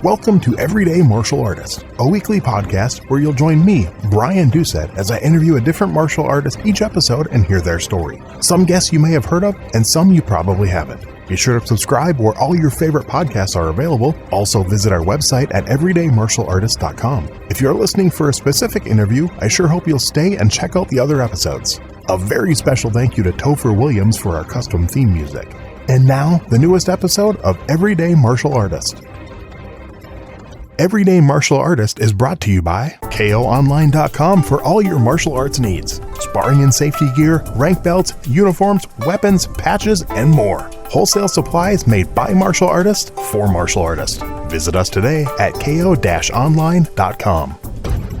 Welcome to Everyday Martial Artist, a weekly podcast where you'll join me, Brian Doucette, as I interview a different martial artist each episode and hear their story. Some guests you may have heard of, and some you probably haven't. Be sure to subscribe where all your favorite podcasts are available. Also visit our website at everydaymartialartist.com. If you're listening for a specific interview, I sure hope you'll stay and check out the other episodes. A very special thank you to Topher Williams for our custom theme music. And now, the newest episode of Everyday Martial Artist. Everyday Martial Artist is brought to you by KOOnline.com for all your martial arts needs. Sparring and safety gear, rank belts, uniforms, weapons, patches, and more. Wholesale supplies made by martial artists for martial artists. Visit us today at ko-online.com.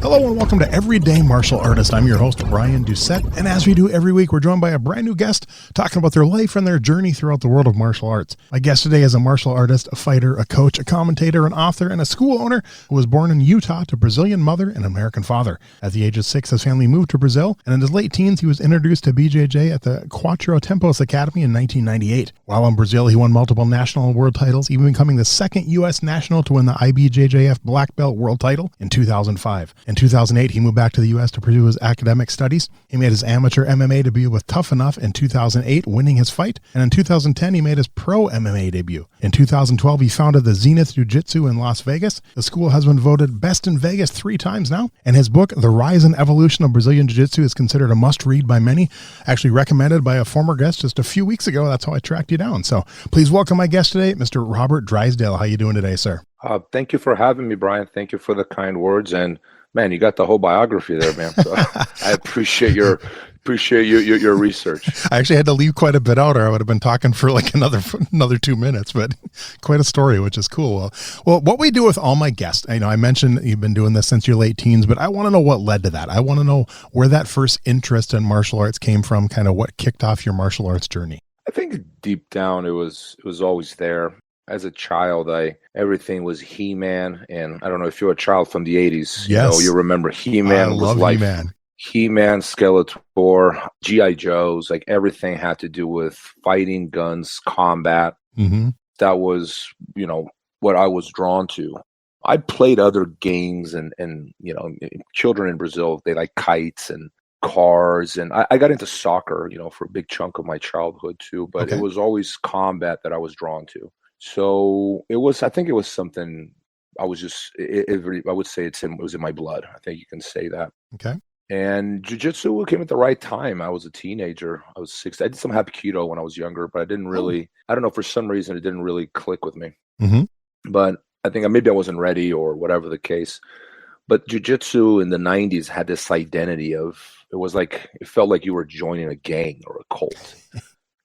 Hello and welcome to Everyday Martial Artist. I'm your host, Brian Doucette, and as we do every week, we're joined by a brand new guest talking about their life and their journey throughout the world of martial arts. My guest today is a martial artist, a fighter, a coach, a commentator, an author, and a school owner who was born in Utah to a Brazilian mother and American father. At the age of 6, his family moved to Brazil, and in his late teens, he was introduced to BJJ at the Quatro Tempos Academy in 1998. While in Brazil, he won multiple national and world titles, even becoming the second U.S. national to win the IBJJF black belt world title in 2005. In 2008, he moved back to the U.S. to pursue his academic studies. He made his amateur MMA debut with Tuff-N-Uff in 2008, winning his fight. And in 2010, he made his pro MMA debut. In 2012, he founded the Zenith Jiu-Jitsu in Las Vegas. The school has been voted best in Vegas 3 times now. And his book, The Rise and Evolution of Brazilian Jiu-Jitsu, is considered a must-read by many. Actually recommended by a former guest just a few weeks ago. That's how I tracked you down. So please welcome my guest today, Mr. Robert Drysdale. How you doing today, sir? Thank you for having me, Brian. Thank you for the kind words. And man, you got the whole biography there, man. So I appreciate your research. I actually had to leave quite a bit out, or I would have been talking for like another 2 minutes. But quite a story, which is cool. Well, what we do with all my guests, I mentioned you've been doing this since your late teens, but I want to know what led to that. I want to know where that first interest in martial arts came from. Kind of what kicked off your martial arts journey. I think deep down it was always there. As a child, everything was He-Man, and I don't know if you're a child from the 80s. Yes. You remember He-Man. I love He-Man. He-Man, Skeletor, G.I. Joes, like everything had to do with fighting, guns, combat. Mm-hmm. That was, what I was drawn to. I played other games, and children in Brazil, they like kites and cars, and I got into soccer, for a big chunk of my childhood too, but Okay. It was always combat that I was drawn to. So I think it was something I was just, I would say it was in my blood. I think you can say that. Okay. And jiu-jitsu came at the right time. I was a teenager. I was 6. I did some hapkido when I was younger, but I didn't really, I don't know, for some reason, it didn't really click with me. Mm-hmm. But I think maybe I wasn't ready or whatever the case. But jiu-jitsu in the 90s had this identity of, it felt like you were joining a gang or a cult.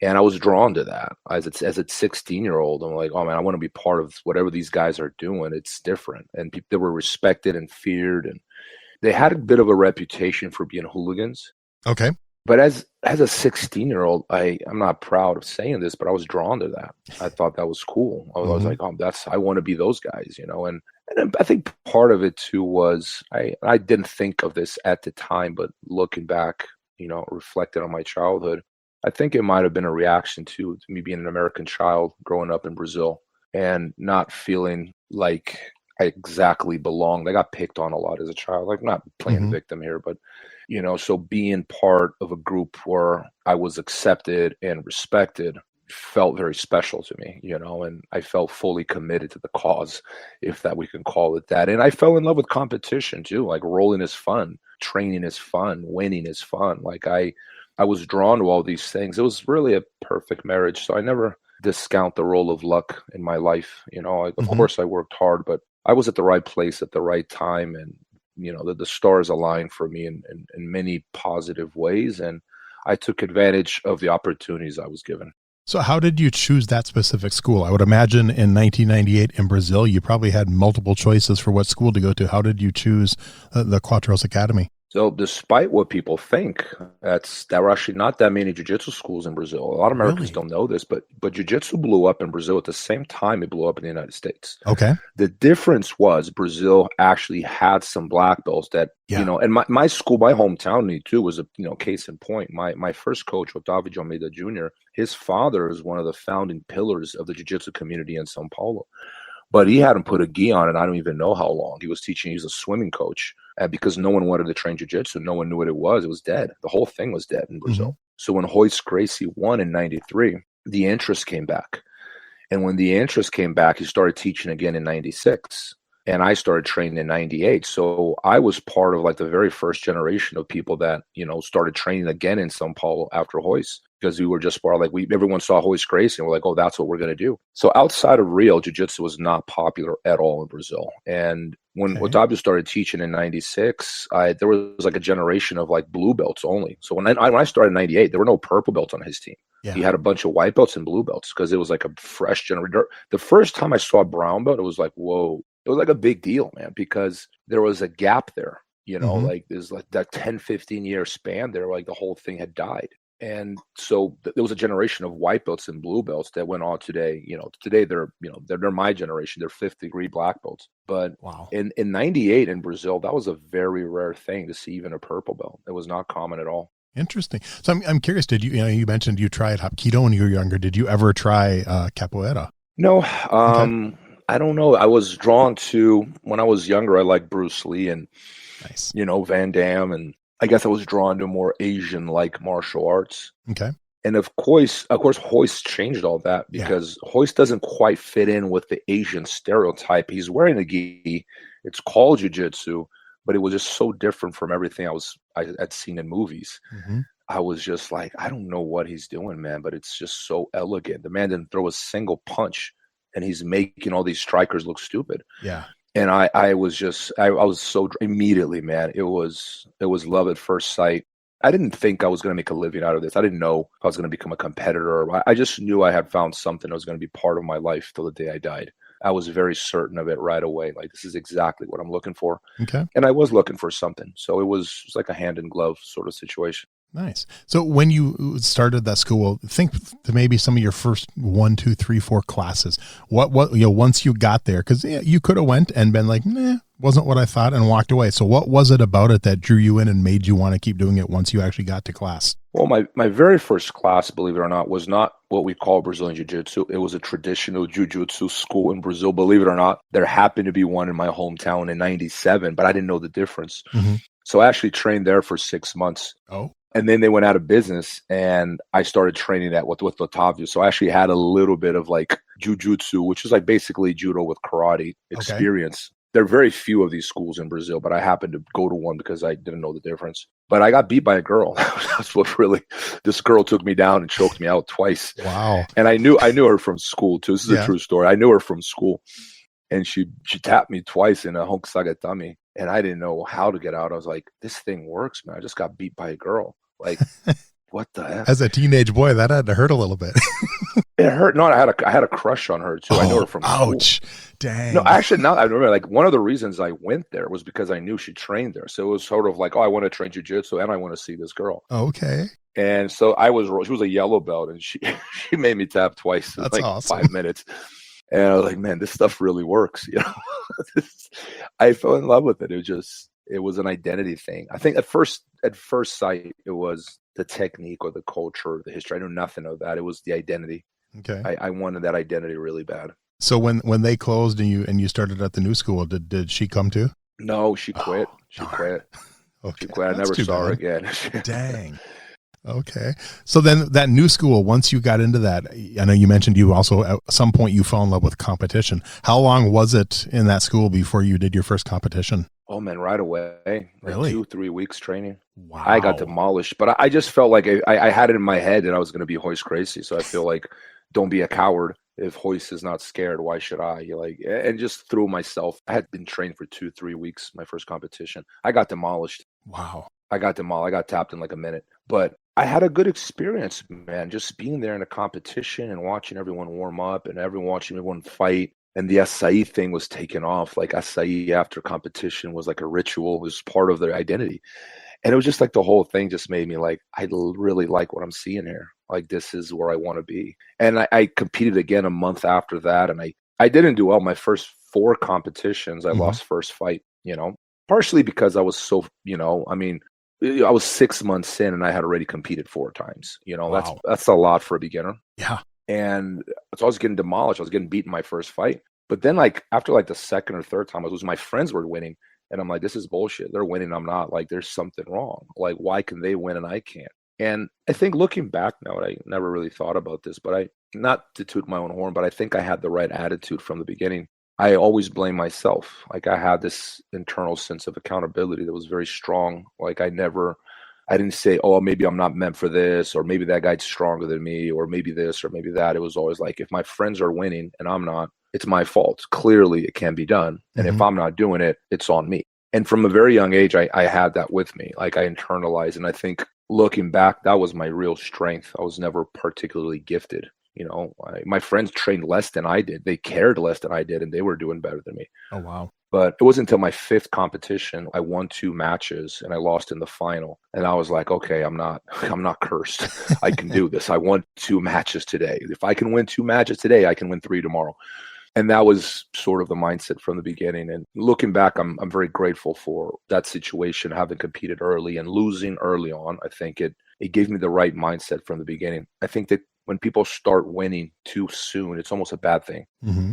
And I was drawn to that as a 16-year-old. I'm like, oh man, I want to be part of whatever these guys are doing. It's different. And they were respected and feared. And they had a bit of a reputation for being hooligans. Okay. But as a 16-year-old, I'm not proud of saying this, but I was drawn to that. I thought that was cool. I was like, oh, I want to be those guys, And I think part of it too was I didn't think of this at the time, but looking back, reflected on my childhood, I think it might have been a reaction to me being an American child growing up in Brazil and not feeling like I exactly belonged. I got picked on a lot as a child, like not playing victim here, but, so being part of a group where I was accepted and respected felt very special to me, and I felt fully committed to the cause, if that we can call it that. And I fell in love with competition too. Like rolling is fun, training is fun, winning is fun. Like I was drawn to all these things. It was really a perfect marriage. So I never discount the role of luck in my life. Of course I worked hard, but I was at the right place at the right time. And, the stars aligned for me in many positive ways. And I took advantage of the opportunities I was given. So how did you choose that specific school? I would imagine in 1998 in Brazil, you probably had multiple choices for what school to go to. How did you choose the Quatro Academy? So despite what people think, there were actually not that many jiu-jitsu schools in Brazil. A lot of Americans don't know this, but jiu-jitsu blew up in Brazil at the same time it blew up in the United States. Okay. The difference was Brazil actually had some black belts that, and my school, my hometown too, was a, case in point. My first coach, Otávio Almeida Jr., his father is one of the founding pillars of the jiu-jitsu community in São Paulo. But he hadn't put a gi on it. I don't even know how long. He was teaching. He was a swimming coach. And because no one wanted to train jiu-jitsu, no one knew what it was. It was dead. The whole thing was dead in Brazil. Mm-hmm. So when Royce Gracie won in 93, the interest came back. And when the interest came back, he started teaching again in 96. And I started training in 98. So I was part of like the very first generation of people that, started training again in São Paulo after Royce, because we were just part of like, everyone saw Royce Gracie and we're like, oh, that's what we're going to do. So outside of Rio, jiu-jitsu was not popular at all in Brazil. And when Otávio started teaching in 96, there was like a generation of like blue belts only. So when I started in 98, there were no purple belts on his team. Yeah. He had a bunch of white belts and blue belts because it was like a fresh generation. The first time I saw brown belt, it was like, whoa. It was like a big deal, man, because there was a gap there, like there's like that 10, 15 year span there, like the whole thing had died. And so there was a generation of white belts and blue belts that went on today. Today they're my generation. They're 5th degree black belts. But in 98 in Brazil, that was a very rare thing to see even a purple belt. It was not common at all. Interesting. So I'm curious, did you mentioned you tried Hapkido when you were younger. Did you ever try Capoeira? No. I don't know. I was drawn to, when I was younger, I liked Bruce Lee and, Van Damme. And I guess I was drawn to more Asian-like martial arts. Okay. And of course, Royce changed all that because Royce doesn't quite fit in with the Asian stereotype. He's wearing a gi. It's called jiu-jitsu, but it was just so different from everything I had seen in movies. Mm-hmm. I was just like, I don't know what he's doing, man, but it's just so elegant. The man didn't throw a single punch. And he's making all these strikers look stupid. Yeah. And I was so immediately, man, it was love at first sight. I didn't think I was going to make a living out of this. I didn't know if I was going to become a competitor. I just knew I had found something that was going to be part of my life till the day I died. I was very certain of it right away. Like, this is exactly what I'm looking for. Okay. And I was looking for something. So it was like a hand in glove sort of situation. Nice. So when you started that school, think to maybe some of your first 1, 2, 3, 4 classes. What once you got there, because you could have went and been like, nah, wasn't what I thought, and walked away. So what was it about it that drew you in and made you want to keep doing it once you actually got to class? Well, my very first class, believe it or not, was not what we call Brazilian Jiu-Jitsu. It was a traditional Jiu-Jitsu school in Brazil. Believe it or not, there happened to be one in my hometown in 97, but I didn't know the difference. Mm-hmm. So I actually trained there for 6 months. Oh. And then they went out of business, and I started training that with Otávio. So I actually had a little bit of like Jiu-Jitsu, which is like basically judo with karate experience. Okay. There are very few of these schools in Brazil, but I happened to go to one because I didn't know the difference. But I got beat by a girl. That's what really, this girl took me down and choked me out twice. Wow. And I knew her from school too. This is a true story. I knew her from school, and she tapped me twice in a honk sagatame, and I didn't know how to get out. I was like, this thing works, man. I just got beat by a girl. Like, what the heck? As a teenage boy, that had to hurt a little bit. It hurt. No, I had a crush on her too. I knew her from ouch. School. Dang. No, actually, now I remember, like, one of the reasons I went there was because I knew she trained there. So it was sort of like, oh, I want to train jiu-jitsu and I want to see this girl. Okay. And so she was a yellow belt, and she made me tap twice in like awesome. 5 minutes. And I was like, man, this stuff really works. I fell in love with it. It was an identity thing. I think at first sight, it was the technique or the culture, the history. I knew nothing of that. It was the identity. Okay. I wanted that identity really bad. So when they closed and you started at the new school, did she come too? No, she quit. She quit. Okay. She quit. I never saw her again. Dang. Okay. So then that new school, once you got into that, I know you mentioned you also at some point you fell in love with competition. How long was it in that school before you did your first competition? Oh man, right away. Really? 2-3 weeks training. Wow. I got demolished, but I just felt like I had it in my head that I was going to be Royce Gracie. So I feel like, don't be a coward. If Royce is not scared, why should I? And just threw myself. I had been trained for 2-3 weeks. My first competition, I got demolished. Wow. I got demolished. I got tapped in like a minute, but I had a good experience, man. Just being there in a competition and watching everyone warm up and watching everyone fight. And the acai thing was taken off. Like, acai after competition was like a ritual. It was part of their identity. And it was just like the whole thing just made me like, I really like what I'm seeing here. Like, this is where I want to be. And I competed again a month after that. And I didn't do well. My first 4 competitions, I lost first fight, partially because I was so, I was 6 months in and I had already competed 4 times. Wow. That's a lot for a beginner. Yeah. And so I was getting demolished. I was getting beaten my first fight. But then like after like the second or third time I was losing, my friends were winning. And I'm like, this is bullshit. They're winning, I'm not. Like, there's something wrong. Like, why can they win and I can't? And I think looking back now, I never really thought about this, but not to toot my own horn, but I think I had the right attitude from the beginning. I always blame myself. Like, I had this internal sense of accountability that was very strong. Like, I didn't say, oh, maybe I'm not meant for this, or maybe that guy's stronger than me, or maybe this, or maybe that. It was always like, if my friends are winning and I'm not, it's my fault. Clearly, it can be done. And if I'm not doing it, it's on me. And from a very young age, I had that with me. Like, I internalized. And I think looking back, that was my real strength. I was never particularly gifted. You know, my friends trained less than I did. They cared less than I did, and they were doing better than me. Oh, wow. But it wasn't until my 5th competition, I won 2 matches and I lost in the final. And I was like, okay, I'm not cursed. I can do this. I won 2 matches today. If I can win 2 matches today, I can win 3 tomorrow. And that was sort of the mindset from the beginning. And looking back, I'm very grateful for that situation, having competed early and losing early on. I think it gave me the right mindset from the beginning. I think that when people start winning too soon, it's almost a bad thing.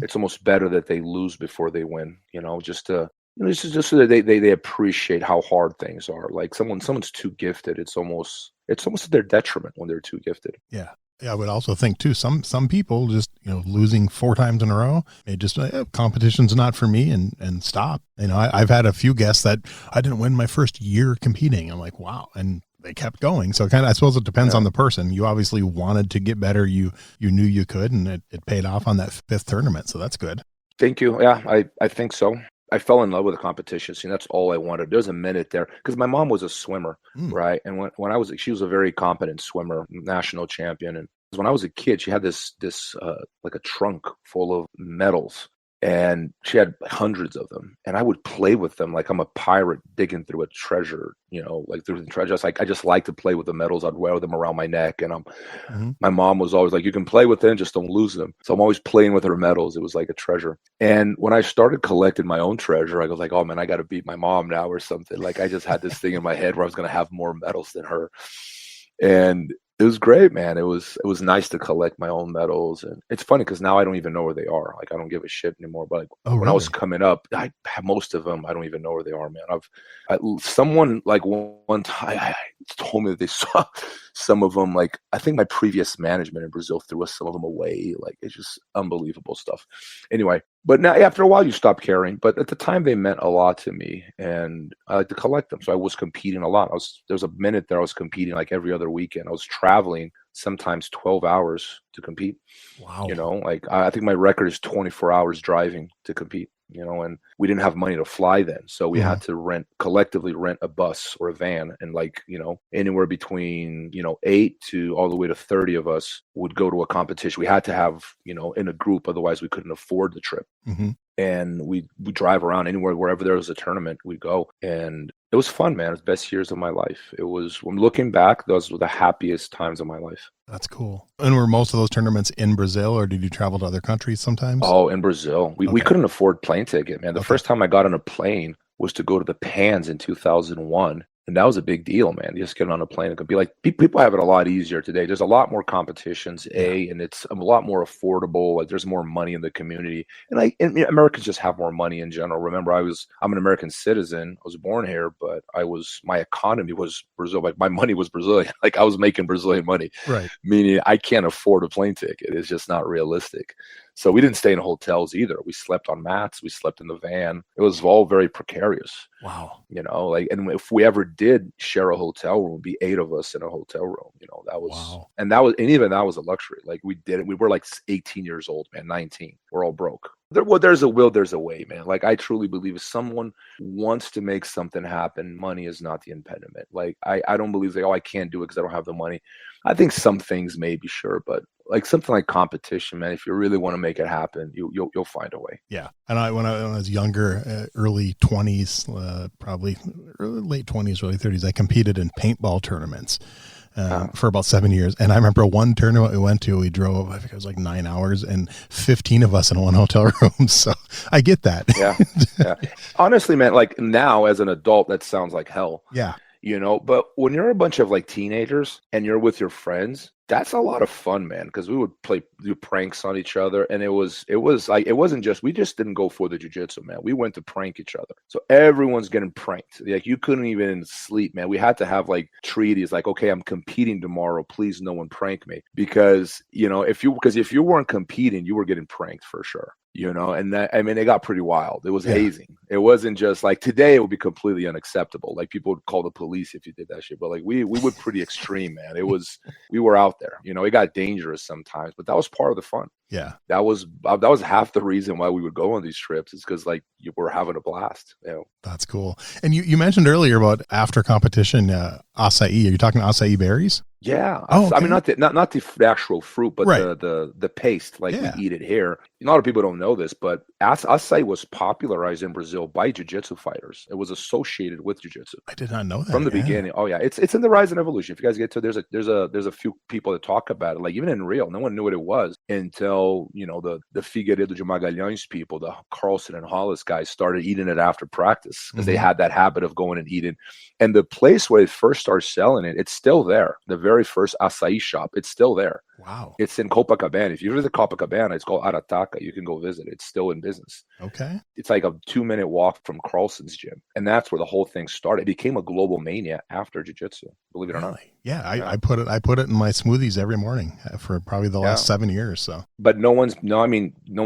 It's almost better that they lose before they win, just so that they appreciate how hard things are. Like someone's too gifted. It's almost to their detriment when they're too gifted. Yeah. I would also think too, some people just, losing 4 times in a row, they just, competition's not for me and stop. I've had a few guests that I didn't win my first year competing. I'm like, wow. And they kept going. So I suppose it depends on the person. You obviously wanted to get better. You knew you could, and it paid off on that 5th tournament. So that's good. Thank you. Yeah, I think so. I fell in love with the competition scene. That's all I wanted. There's a minute there because my mom was a swimmer, right? And when she was a very competent swimmer, national champion. And when I was a kid, she had this like a trunk full of medals, and she had hundreds of them. And I would play with them like I'm a pirate digging through a treasure, like through the treasure. I just like to play with the medals. I'd wear them around my neck, and my mom was always like, "You can play with them, just don't lose them." So I'm always playing with her medals. It was like a treasure. And when I started collecting my own treasure, I was like, "Oh man, I got to beat my mom now or something." Like I just had this thing in my head where I was going to have more medals than her, and it was great, man. It was nice to collect my own medals, and it's funny because now I don't even know where they are. Like I don't give a shit anymore. But when I was coming up, I have most of them. I don't even know where they are, man. Someone like one time told me that they saw some of them. Like I think my previous management in Brazil threw some of them away. Like it's just unbelievable stuff. Anyway, but now after a while you stop caring. But at the time they meant a lot to me, and I like to collect them. So I was competing a lot. There was a minute there I was competing like every other weekend. I was traveling sometimes 12 hours to compete. Wow. Like I think my record is 24 hours driving to compete. And we didn't have money to fly then. So we had to collectively rent a bus or a van. And anywhere between, 8 to all the way to 30 of us would go to a competition. We had to have, in a group, otherwise we couldn't afford the trip. And we drive around anywhere, wherever there was a tournament, we'd go. And it was fun, man. It was the best years of my life. It was, when looking back, those were the happiest times of my life. That's cool. And were most of those tournaments in Brazil, or did you travel to other countries sometimes? Oh, in Brazil. We couldn't afford plane ticket, man. The first time I got on a plane was to go to the Pans in 2001. And that was a big deal, man. Just getting on a plane. It could be like, people have it a lot easier today. There's a lot more competitions, and it's a lot more affordable. Like there's more money in the community. And Americans just have more money in general. Remember, I'm an American citizen. I was born here, but my economy was Brazil. Like my money was Brazilian. Like I was making Brazilian money. Right. Meaning I can't afford a plane ticket. It's just not realistic. So we didn't stay in hotels either. We slept on mats. We slept in the van. It was all very precarious. Wow. And if we ever did share a hotel room, it'd be 8 of us in a hotel room. That was, and even that was a luxury. Like we did it. We were like 18 years old, man, 19. We're all broke. There's a will, there's a way, man. Like I truly believe if someone wants to make something happen, money is not the impediment. Like I don't believe I can't do it because I don't have the money. I think some things may be sure, but like something like competition, man, if you really want to make it happen, you'll find a way. Yeah. And when I was younger, early 20s, probably late 20s, early 30s, I competed in paintball tournaments. For about 7 years. And I remember one tournament we went to, we drove, I think it was like 9 hours, and 15 of us in one hotel room. So I get that. Yeah. Honestly, man, like now as an adult, that sounds like hell. Yeah. you know. But when you're a bunch of like teenagers and you're with your friends, that's a lot of fun, man, because we would do pranks on each other, and it was like, it wasn't just, we just didn't go for the jiu-jitsu, man. We went to prank each other. So everyone's getting pranked. Like, you couldn't even sleep, man. We had to have like treaties, like, okay, I'm competing tomorrow, please no one prank me, because, you know, if you weren't competing, you were getting pranked for sure. You know, and that, I mean, it got pretty wild. It was hazing. It wasn't just like, today it would be completely unacceptable. Like, people would call the police if you did that shit. But like, we were pretty extreme, man. It was, we were out there. You know, it got dangerous sometimes, but that was part of the fun. Yeah, that was half the reason why we would go on these trips, is because like, you were having a blast. You know, that's cool. And you mentioned earlier about after competition, acai. Are you talking acai berries? Yeah. Oh, okay. I mean, not the actual fruit, but right. the paste, like we eat it here. A lot of people don't know this, but acai was popularized in Brazil by jiu-jitsu fighters. It was associated with jiu-jitsu. I did not know that from the beginning. Oh yeah, it's in the rise and evolution. If you guys get to, there's a few people that talk about it. Like, even in Rio, no one knew what it was until, you know, the Figueiredo de Magalhães people, the Carlson and Hollis guys, started eating it after practice, because they had that habit of going and eating. And the place where they first started selling it, it's still there. The very first acai shop, it's still there. Wow. It's in Copacabana. If you visit Copacabana, it's called Arataca. You can go visit. It's still in business. Okay. It's like a 2-minute walk from Carlson's gym. And that's where the whole thing started. It became a global mania after jiu-jitsu, believe it or not. Yeah, I put it in my smoothies every morning for probably the last 7 years. So, but no one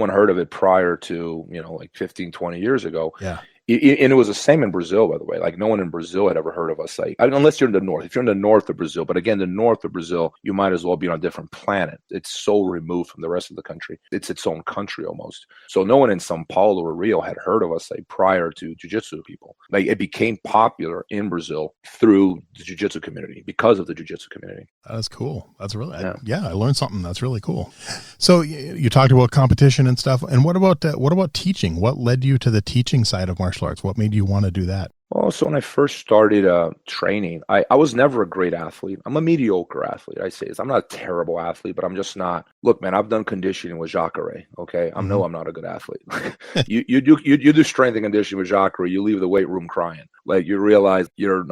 heard of it prior to, you know, like 15, 20 years ago. Yeah. And it was the same in Brazil, by the way. Like, no one in Brazil had ever heard of acai, unless you're in the north. If you're in the north of Brazil, but again, the north of Brazil, you might as well be on a different planet. It's so removed from the rest of the country. It's its own country almost. So no one in São Paulo or Rio had heard of acai prior to jiu-jitsu people. Like, it became popular in Brazil through the jiu-jitsu community, because of the jiu-jitsu community. That's cool. That's really, I learned something. That's really cool. So you talked about competition and stuff. And what about teaching? What led you to the teaching side of martial arts? What made you want to do that? Well, so when I first started training, I was never a great athlete. I'm a mediocre athlete. I say this. I'm not a terrible athlete, but I'm just not. Look, man, I've done conditioning with Jacare. Okay, I'm not a good athlete. you do strength and conditioning with Jacare. You leave the weight room crying. Like, you realize I'm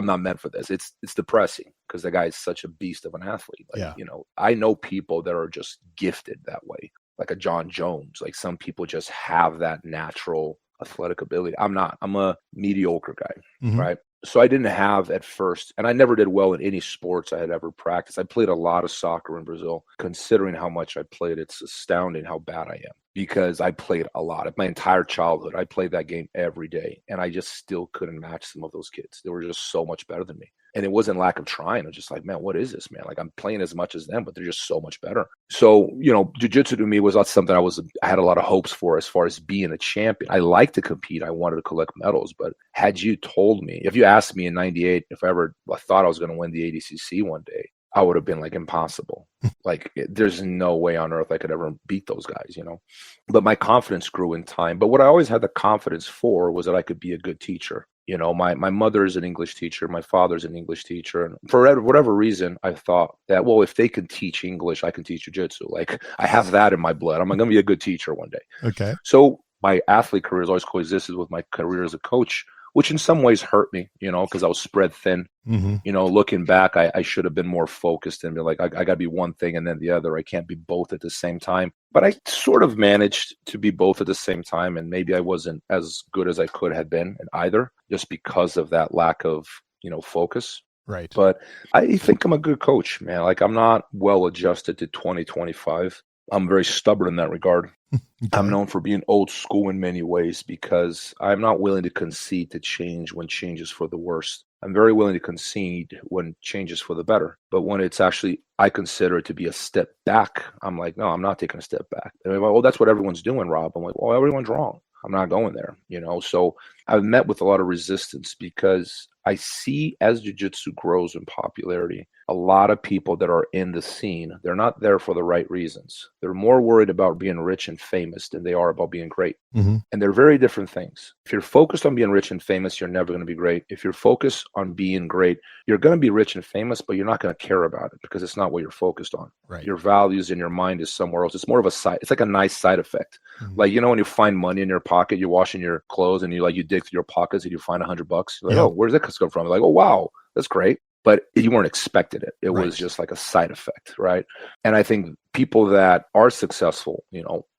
not meant for this. It's depressing, because the guy is such a beast of an athlete. Like, you know, I know people that are just gifted that way, like a John Jones. Like, some people just have that natural athletic ability. I'm not. I'm a mediocre guy, right? So I didn't have at first, and I never did well in any sports I had ever practiced. I played a lot of soccer in Brazil. Considering how much I played, it's astounding how bad I am, because I played a lot. Of my entire childhood, I played that game every day, and I just still couldn't match some of those kids. They were just so much better than me. And it wasn't lack of trying. I was just like, man, what is this, man? Like, I'm playing as much as them, but they're just so much better. So, you know, jiu-jitsu to me was not something I had a lot of hopes for as far as being a champion. I like to compete. I wanted to collect medals. But had you told me, if you asked me in 98, if I thought I was going to win the ADCC one day, I would have been like, impossible. Like, there's no way on earth I could ever beat those guys, you know. But my confidence grew in time. But what I always had the confidence for was that I could be a good teacher. You know, my mother is an English teacher. My father's an English teacher. And for whatever reason, I thought that, well, if they can teach English, I can teach jiu-jitsu. Like, I have that in my blood. I'm going to be a good teacher one day. Okay. So my athlete career has always coexisted with my career as a coach, which in some ways hurt me, you know, because I was spread thin. You know, looking back, I should have been more focused and be like, I got to be one thing and then the other. I can't be both at the same time. But I sort of managed to be both at the same time. And maybe I wasn't as good as I could have been in either, just because of that lack of, you know, focus. Right. But I think I'm a good coach, man. Like, I'm not well adjusted to 2025. I'm very stubborn in that regard. Okay. I'm known for being old school in many ways, because I'm not willing to concede to change when change is for the worst. I'm very willing to concede when change is for the better. But when it's actually, I consider it to be a step back, I'm like, no, I'm not taking a step back. And they're like, well, that's what everyone's doing, Rob. I'm like, well, everyone's wrong. I'm not going there, you know? So I've met with a lot of resistance, because I see, as jiu-jitsu grows in popularity, a lot of people that are in the scene, they're not there for the right reasons. They're more worried about being rich and famous than they are about being great. Mm-hmm. And they're very different things. If you're focused on being rich and famous, you're never going to be great. If you're focused on being great, you're going to be rich and famous, but you're not going to care about it because it's not what you're focused on. Right. Your values and your mind is somewhere else. It's more of a side. It's like a nice side effect. Mm-hmm. Like, when you find money in your pocket, you're washing your clothes and you dig through your pockets and you find $100. You're like, oh, where's that come from? You're like, oh, wow, that's great. But you weren't expecting it. It was just like a side effect, right? And I think people that are successful,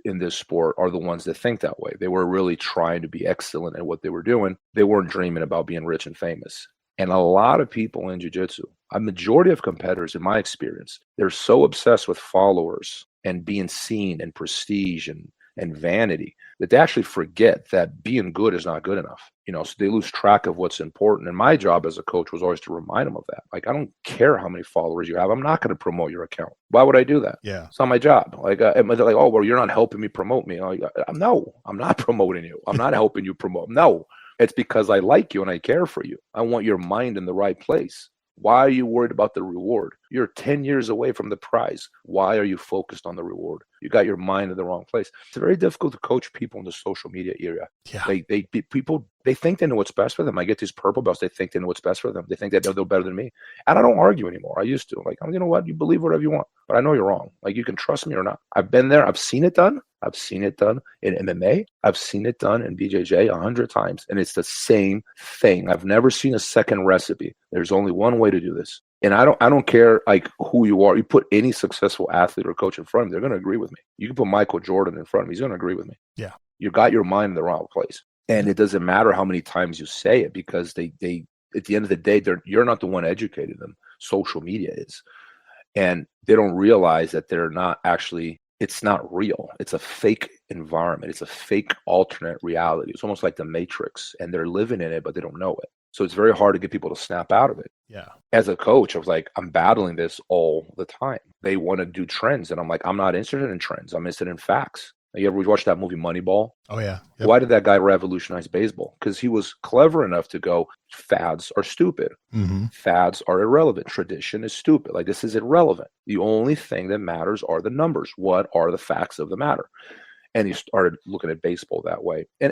in this sport are the ones that think that way. They were really trying to be excellent at what they were doing. They weren't dreaming about being rich and famous. And a lot of people in jiu-jitsu, a majority of competitors, in my experience, they're so obsessed with followers and being seen and prestige and vanity that they actually forget that being good is not good enough. So they lose track of what's important. And my job as a coach was always to remind them of that. Like, I don't care how many followers you have. I'm not going to promote your account. Why would I do that? Yeah. It's not my job. Like, they're like, oh, well, you're not helping me promote me. No, I'm not promoting you. I'm not helping you promote. No, it's because I like you and I care for you. I want your mind in the right place. Why are you worried about the reward? You're 10 years away from the prize. Why are you focused on the reward? You got your mind in the wrong place. It's very difficult to coach people in the social media era. Yeah. They think they know what's best for them. I get these purple belts. They think they know what's best for them. They think that they're better than me. And I don't argue anymore. I used to. Like, you know what? You believe whatever you want, but I know you're wrong. Like, you can trust me or not. I've been there. I've seen it done. I've seen it done in MMA. I've seen it done in BJJ 100 times. And it's the same thing. I've never seen a second recipe. There's only one way to do this. And I don't care like who you are. You put any successful athlete or coach in front of me, they're going to agree with me. You can put Michael Jordan in front of me. He's going to agree with me. Yeah. You got your mind in the wrong place. And it doesn't matter how many times you say it, because they at the end of the day, you're not the one educating them. Social media is. And they don't realize that they're not actually, it's not real. It's a fake environment. It's a fake alternate reality. It's almost like the Matrix, and they're living in it, but they don't know it. So it's very hard to get people to snap out of it. Yeah. As a coach, I was like, I'm battling this all the time. They want to do trends. And I'm like, I'm not interested in trends. I'm interested in facts. You ever watch that movie Moneyball? Oh, yeah. Yep. Why did that guy revolutionize baseball? Because he was clever enough to go, fads are stupid. Mm-hmm. Fads are irrelevant. Tradition is stupid. Like, this is irrelevant. The only thing that matters are the numbers. What are the facts of the matter? And he started looking at baseball that way. And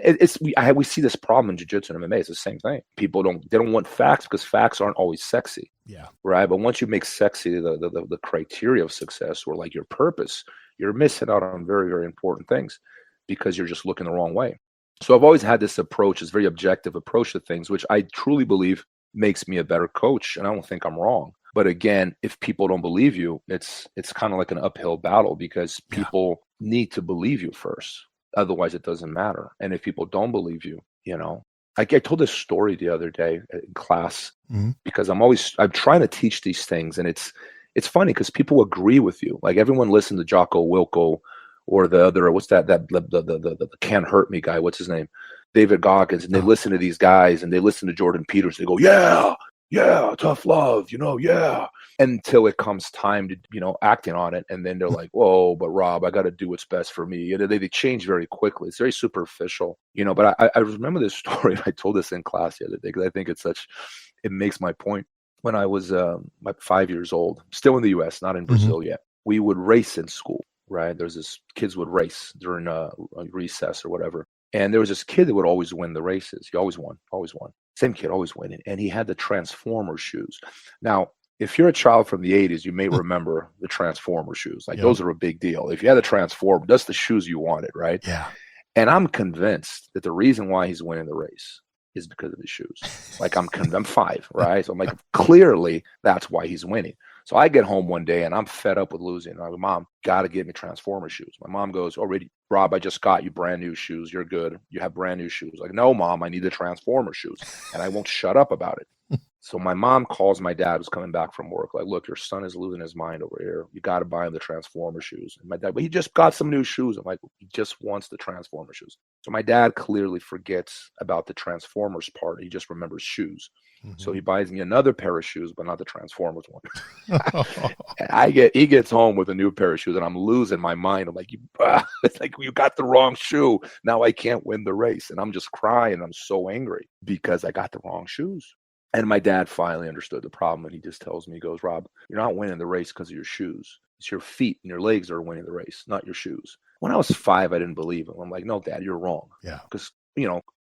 we see this problem in jiu-jitsu and MMA. It's the same thing. People don't want facts because facts aren't always sexy. Yeah. Right. But once you make sexy the criteria of success, or like your purpose, you're missing out on very, very important things because you're just looking the wrong way. So I've always had this approach, this very objective approach to things, which I truly believe makes me a better coach. And I don't think I'm wrong. But again, if people don't believe you, it's kind of like an uphill battle, because people need to believe you first. Otherwise, it doesn't matter. And if people don't believe you, I told this story the other day in class, because I'm trying to teach these things. And it's funny because people agree with you. Like, everyone listened to Jocko Wilco, or the other, what's that the Can't Hurt Me guy. What's his name? David Goggins. And they listen to these guys, and they listen to Jordan Peters. They go, yeah, tough love, yeah. Until it comes time to, acting on it. And then they're like, whoa, but Rob, I got to do what's best for me. And they change very quickly. It's very superficial, but I remember this story. I told this in class the other day because I think it makes my point. When I was 5 years old, still in the US, not in Brazil yet, we would race in school, right? Kids would race during a recess or whatever. And there was this kid that would always win the races. He always won. Same kid, always winning. And he had the Transformer shoes. Now, if you're a child from the 80s, you may remember the Transformer shoes. Like, those are a big deal. If you had a Transformer, that's the shoes you wanted, right? Yeah. And I'm convinced that the reason why he's winning the race is because of his shoes. Like, I'm 5, right? So I'm like, clearly that's why he's winning. So I get home one day and I'm fed up with losing. I'm like, Mom, got to get me Transformer shoes. My mom goes, Rob, I just got you brand new shoes. You're good. You have brand new shoes. Like, no, Mom, I need the Transformer shoes. And I won't shut up about it. So my mom calls my dad, who's coming back from work. Like, look, your son is losing his mind over here. You got to buy him the Transformer shoes. And my dad, but he just got some new shoes. I'm like, he just wants the Transformer shoes. So my dad clearly forgets about the Transformers part. He just remembers shoes. So he buys me another pair of shoes, but not the Transformers one. And he gets home with a new pair of shoes, and I'm losing my mind. I'm like, it's like, you got the wrong shoe. Now I can't win the race. And I'm just crying. I'm so angry because I got the wrong shoes. And my dad finally understood the problem, and he just tells me, he goes, Rob, you're not winning the race because of your shoes. It's your feet and your legs that are winning the race, not your shoes. When I was 5, I didn't believe him. I'm like, no, Dad, you're wrong. Yeah. Because,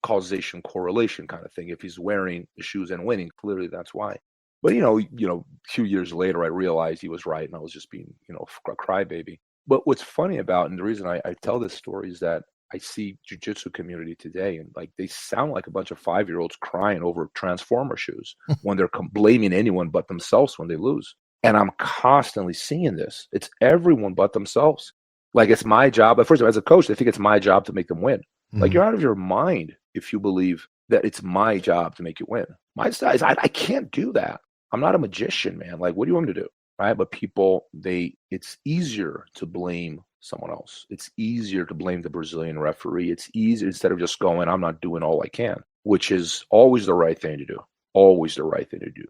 causation, correlation kind of thing. If he's wearing the shoes and winning, clearly that's why. But, a few years later, I realized he was right, and I was just being, a crybaby. But what's funny about, and the reason I tell this story is that I see jiu-jitsu community today, and like they sound like a bunch of 5-year-olds crying over Transformer shoes when they're blaming anyone but themselves when they lose. And I'm constantly seeing this. It's everyone but themselves. Like it's my job. But first of all, as a coach, I think it's my job to make them win. Like you're out of your mind if you believe that it's my job to make you win. My style is I can't do that. I'm not a magician, man. Like, what do you want me to do? Right? But people, it's easier to blame someone else. It's easier to blame the Brazilian referee. It's easier instead of just going, I'm not doing all I can, which is always the right thing to do. Always the right thing to do.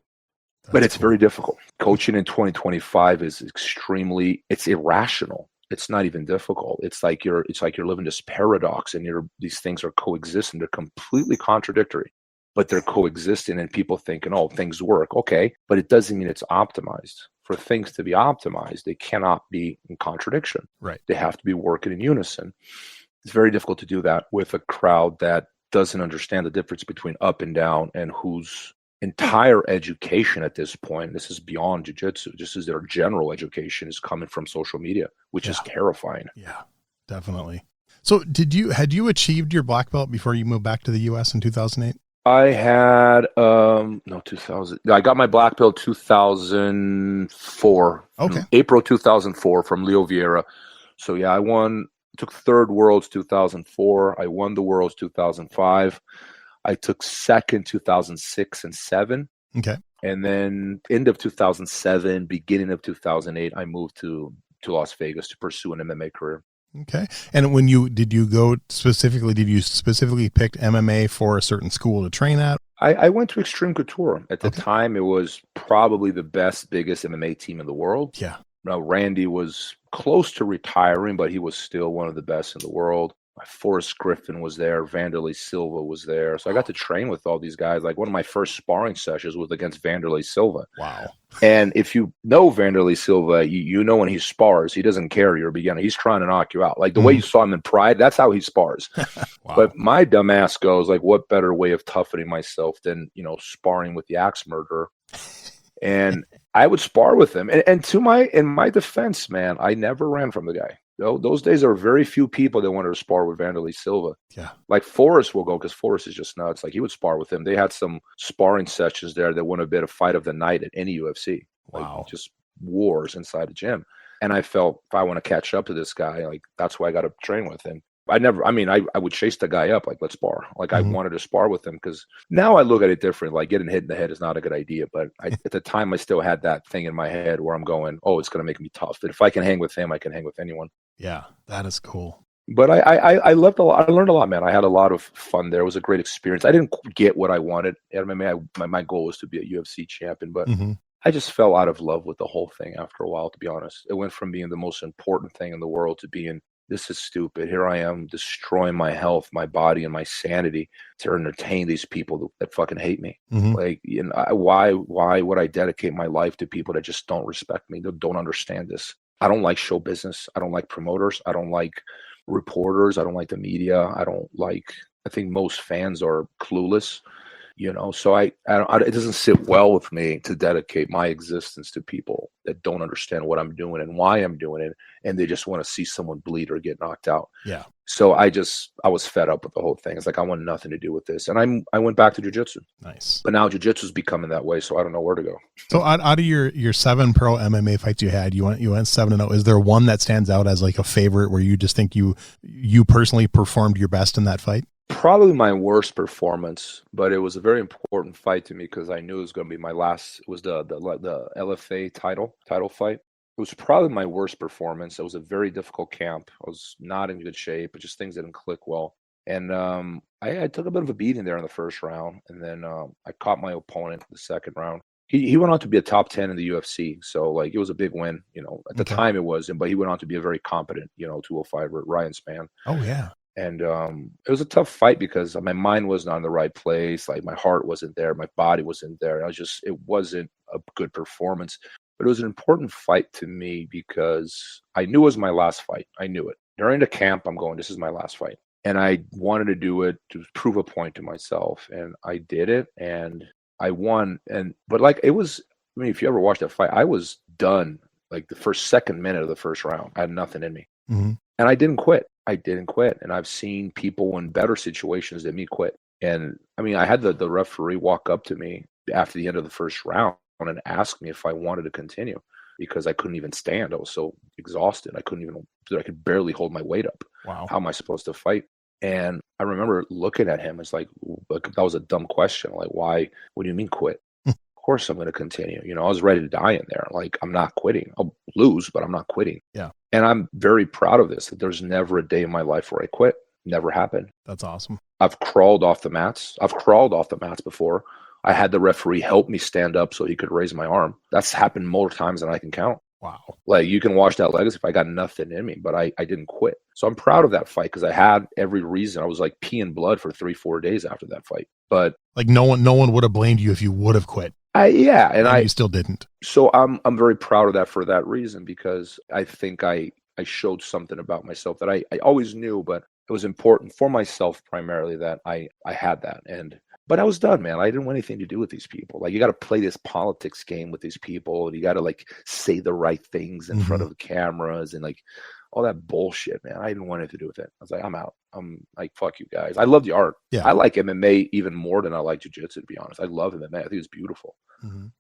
But it's very difficult. Coaching in 2025 is it's irrational. It's not even difficult. It's like you're living this paradox, and these things are coexisting. They're completely contradictory, but they're coexisting, and people thinking, oh, things work. Okay. But it doesn't mean it's optimized. For things to be optimized, they cannot be in contradiction. Right. They have to be working in unison. It's very difficult to do that with a crowd that doesn't understand the difference between up and down, and whose entire education at this point, this is beyond jiu-jitsu, just as their general education is coming from social media, which is terrifying. Yeah, definitely. So had you achieved your black belt before you moved back to the US in 2008? I had 2000. I got my black belt 2004. Okay. April 2004 from Leo Vieira. So yeah, took third Worlds 2004. I won the Worlds 2005. I took second 2006 and 7. Okay. And then end of 2007, beginning of 2008, I moved to Las Vegas to pursue an MMA career. Okay. And did you specifically pick MMA for a certain school to train at? I went to Extreme Couture. At the time, it was probably the biggest MMA team in the world. Yeah. Now, Randy was close to retiring, but he was still one of the best in the world. Forrest Griffin was there. Wanderlei Silva was there. So I got to train with all these guys. Like one of my first sparring sessions was against Wanderlei Silva. Wow. And if you know Wanderlei Silva, you know when he spars, he doesn't care you're a beginner. He's trying to knock you out. Like the way you saw him in Pride, that's how he spars. Wow. But my dumb ass goes, like, what better way of toughening myself than, sparring with the axe murderer? And I would spar with him. And in my defense, man, I never ran from the guy. Those days there were very few people that wanted to spar with Wanderlei Silva. Yeah. Like Forrest will go, because Forrest is just nuts. Like he would spar with him. They had some sparring sessions there that wouldn't have been a fight of the night at any UFC. Wow. Like just wars inside the gym. And I felt if I want to catch up to this guy, like that's why I got to train with him. I would chase the guy up, like, let's spar. Like I wanted to spar with him, because now I look at it different. Like getting hit in the head is not a good idea. But at the time, I still had that thing in my head where I'm going, oh, it's going to make me tough. But if I can hang with him, I can hang with anyone. Yeah, that is cool. But I loved a lot. I learned a lot, man. I had a lot of fun there. It was a great experience. I didn't get what I wanted at MMA. My goal was to be a UFC champion, but I just fell out of love with the whole thing after a while, to be honest. It went from being the most important thing in the world to being, this is stupid. Here I am destroying my health, my body, and my sanity to entertain these people that fucking hate me. Like, why would I dedicate my life to people that just don't respect me, that don't understand this? I don't like show business. I don't like promoters. I don't like reporters. I don't like the media. I think most fans are clueless. So it doesn't sit well with me to dedicate my existence to people that don't understand what I'm doing and why I'm doing it, and they just want to see someone bleed or get knocked out. Yeah. So I was fed up with the whole thing. It's like, I want nothing to do with this, and I went back to jiu-jitsu. Nice. But now jiu-jitsu is becoming that way, so I don't know where to go. So out of your 7 pro MMA fights you had, you went 7-0. Is there one that stands out as like a favorite where you just think you personally performed your best in that fight? Probably my worst performance, but it was a very important fight to me because I knew it was going to be my last. It was the LFA title fight. It was probably my worst performance. It was a very difficult camp. I was not in good shape, but just things didn't click well. And I took a bit of a beating there in the first round, and then I caught my opponent in the second round. He went on to be a top 10 in the UFC, so like it was a big win. At the time it wasn't, but he went on to be a very competent 205er, Ryan Spann. Oh yeah. And it was a tough fight because my mind was not in the right place. Like my heart wasn't there. My body wasn't there. It wasn't a good performance. But it was an important fight to me because I knew it was my last fight. I knew it. During the camp, I'm going, this is my last fight. And I wanted to do it to prove a point to myself. And I did it and I won. But like it was, I mean, if you ever watched that fight, I was done like the second minute of the first round. I had nothing in me. Mm-hmm. And I didn't quit. And I've seen people in better situations than me quit. And I mean, I had the referee walk up to me after the end of the first round and ask me if I wanted to continue because I couldn't even stand. I was so exhausted. I could barely hold my weight up. Wow. How am I supposed to fight? And I remember looking at him. It's like, that was a dumb question. Like, why? What do you mean quit? Of course I'm going to continue. You know, I was ready to die in there. Like, I'm not quitting. I'll lose, but I'm not quitting. Yeah. And I'm very proud of this. That there's never a day in my life where I quit. Never happened. That's awesome. I've crawled off the mats. Before. I had the referee help me stand up so he could raise my arm. That's happened more times than I can count. Wow. Like you can watch that legacy if I got nothing in me, but I didn't quit. So I'm proud of that fight because I had every reason. I was like peeing blood for 3-4 days after that fight. But like no one would have blamed you if you would have quit. And you still didn't. So I'm very proud of that for that reason because I think I showed something about myself that I always knew, but it was important for myself primarily that I had that. But I was done, man. I didn't want anything to do with these people. Like, you got to play this politics game with these people. And you got to, like, say the right things in front of the cameras and, like, all that bullshit, man. I didn't want anything to do with it. I was like, I'm out. I'm like, fuck you guys. I love the art. Yeah. I like MMA even more than I like jiu-jitsu, to be honest. I love MMA. I think it's beautiful.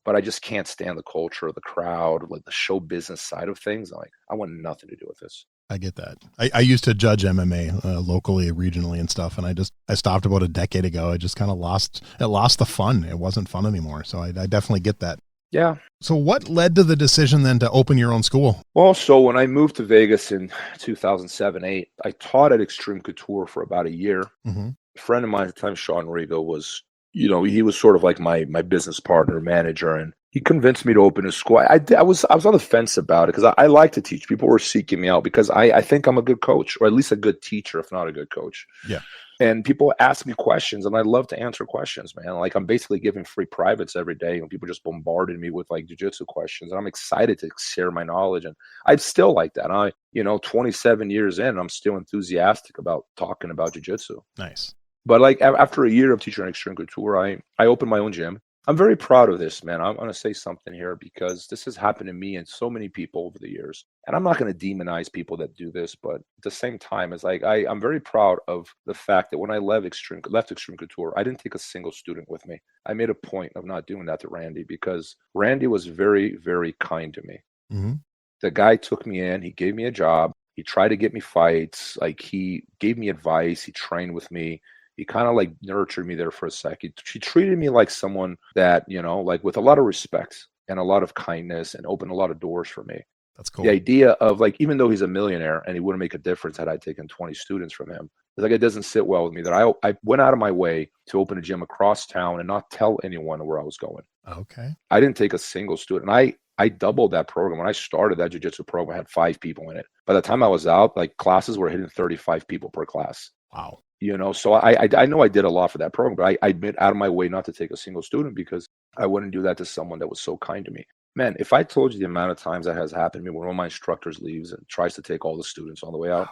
But I just can't stand the culture, the crowd, like the show business side of things. I'm like, I want nothing to do with this. I get that. I used to judge MMA locally, regionally and stuff. And I stopped about a decade ago. I just kind of lost the fun. It wasn't fun anymore. So I definitely get that. Yeah. So what led to the decision then to open your own school? Well, so when I moved to Vegas in 2007-8, I taught at Extreme Couture for about a year. A friend of mine at the time, Sean Rigo, was, you know, he was sort of like my business partner, manager, and he convinced me to open a school. I was on the fence about it because I like to teach. People were seeking me out because I think I'm a good coach, or at least a good teacher, if not a good coach. Yeah. And people ask me questions, and I love to answer questions, man. Like, I'm basically giving free privates every day, and people just bombarded me with like jiu-jitsu questions, and I'm excited to share my knowledge. And I still like that. 27 years in, I'm still enthusiastic about talking about jiu-jitsu. Nice. But like after a year of teaching Extreme Couture, I opened my own gym. I'm very proud of this, man. I'm going to say something here because this has happened to me and so many people over the years. And I'm not going to demonize people that do this, but at the same time, it's like I'm very proud of the fact that when I left Extreme Couture, I didn't take a single student with me. I made a point of not doing that to Randy because Randy was very, very kind to me. The guy took me in. He gave me a job. He tried to get me fights. Like, he gave me advice. He trained with me. He kind of like nurtured me there for a sec. He treated me like someone that, like with a lot of respect and a lot of kindness and opened a lot of doors for me. That's cool. The idea of like, even though he's a millionaire and he wouldn't make a difference had I taken 20 students from him, it's like, it doesn't sit well with me that I went out of my way to open a gym across town and not tell anyone where I was going. Okay. I didn't take a single student. I doubled that program. When I started that jiu-jitsu program, I had 5 people in it. By the time I was out, like, classes were hitting 35 people per class. Wow. So I know I did a lot for that program, but I admit out of my way not to take a single student because I wouldn't do that to someone that was so kind to me. Man, if I told you the amount of times that has happened to me when one of my instructors leaves and tries to take all the students on the way out,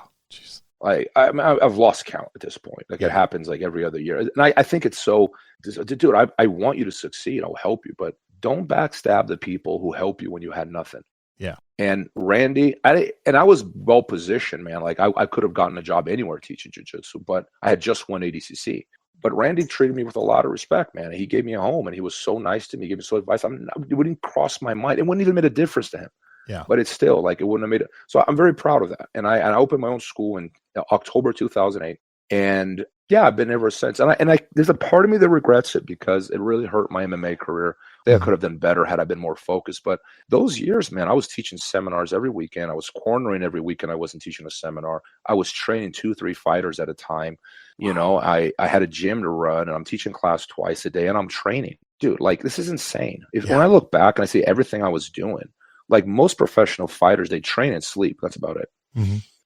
I've lost count at this point. Like, it happens like every other year. And I think it's so, dude, I want you to succeed. I'll help you, but don't backstab the people who help you when you had nothing. Yeah. And Randy, I was well positioned, man. Like, I could have gotten a job anywhere teaching jiu-jitsu, but I had just won ADCC. But Randy treated me with a lot of respect, man. He gave me a home, and he was so nice to me. He gave me so advice. It wouldn't cross my mind. It wouldn't even make a difference to him. Yeah. But it's still like, it wouldn't have made it. So I'm very proud of that. And I opened my own school in October 2008, and yeah, I've been ever since. And there's a part of me that regrets it because it really hurt my MMA career. I think I could have done better had I been more focused. But those years, man, I was teaching seminars every weekend. I was cornering every weekend. I wasn't teaching a seminar. I was training 2-3 fighters at a time. I had a gym to run, and I'm teaching class twice a day, and I'm training. Dude, like, this is insane. When I look back and I see everything I was doing, like most professional fighters, they train and sleep. That's about it.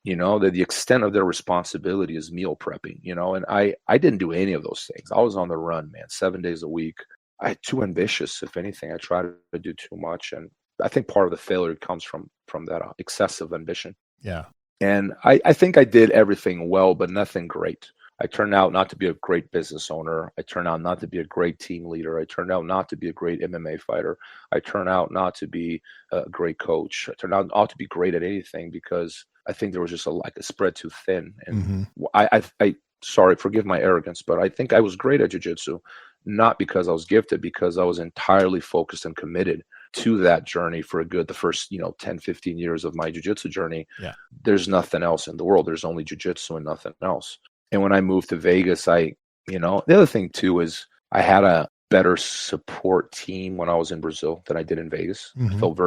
you know, that the extent of their responsibility is meal prepping, you know, and I didn't do any of those things. I was on the run, man, 7 days a week. I too ambitious. If anything, I tried to do too much. And I think part of the failure comes from that excessive ambition. Yeah. And I think I did everything well, but nothing great. I turned out not to be a great business owner. I turned out not to be a great team leader. I turned out not to be a great MMA fighter. I turned out not to be a great coach. I turned out not to be great at anything because I think there was just a spread too thin. And I sorry, forgive my arrogance, but I think I was great at jiu-jitsu, not because I was gifted, because I was entirely focused and committed to that journey for the first, 10, 15 years of my jiu-jitsu journey. Yeah. There's nothing else in the world. There's only jiu-jitsu and nothing else. And when I moved to Vegas, the other thing too is I had a better support team when I was in Brazil than I did in Vegas. I felt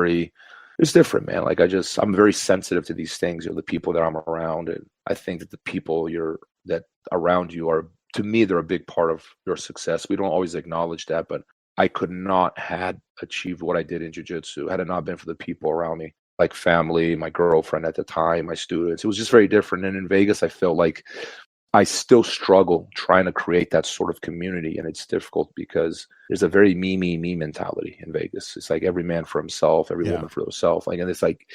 it's different, man. Like I'm very sensitive to these things, the people that I'm around. And I think that the people that around you are, to me, they're a big part of your success. We don't always acknowledge that, but I could not have achieved what I did in jiu-jitsu had it not been for the people around me, like family, my girlfriend at the time, my students. It was just very different. And in Vegas, I felt like I still struggle trying to create that sort of community. And it's difficult because there's a very me mentality in Vegas. It's like every man for himself, every woman for herself. And it's like,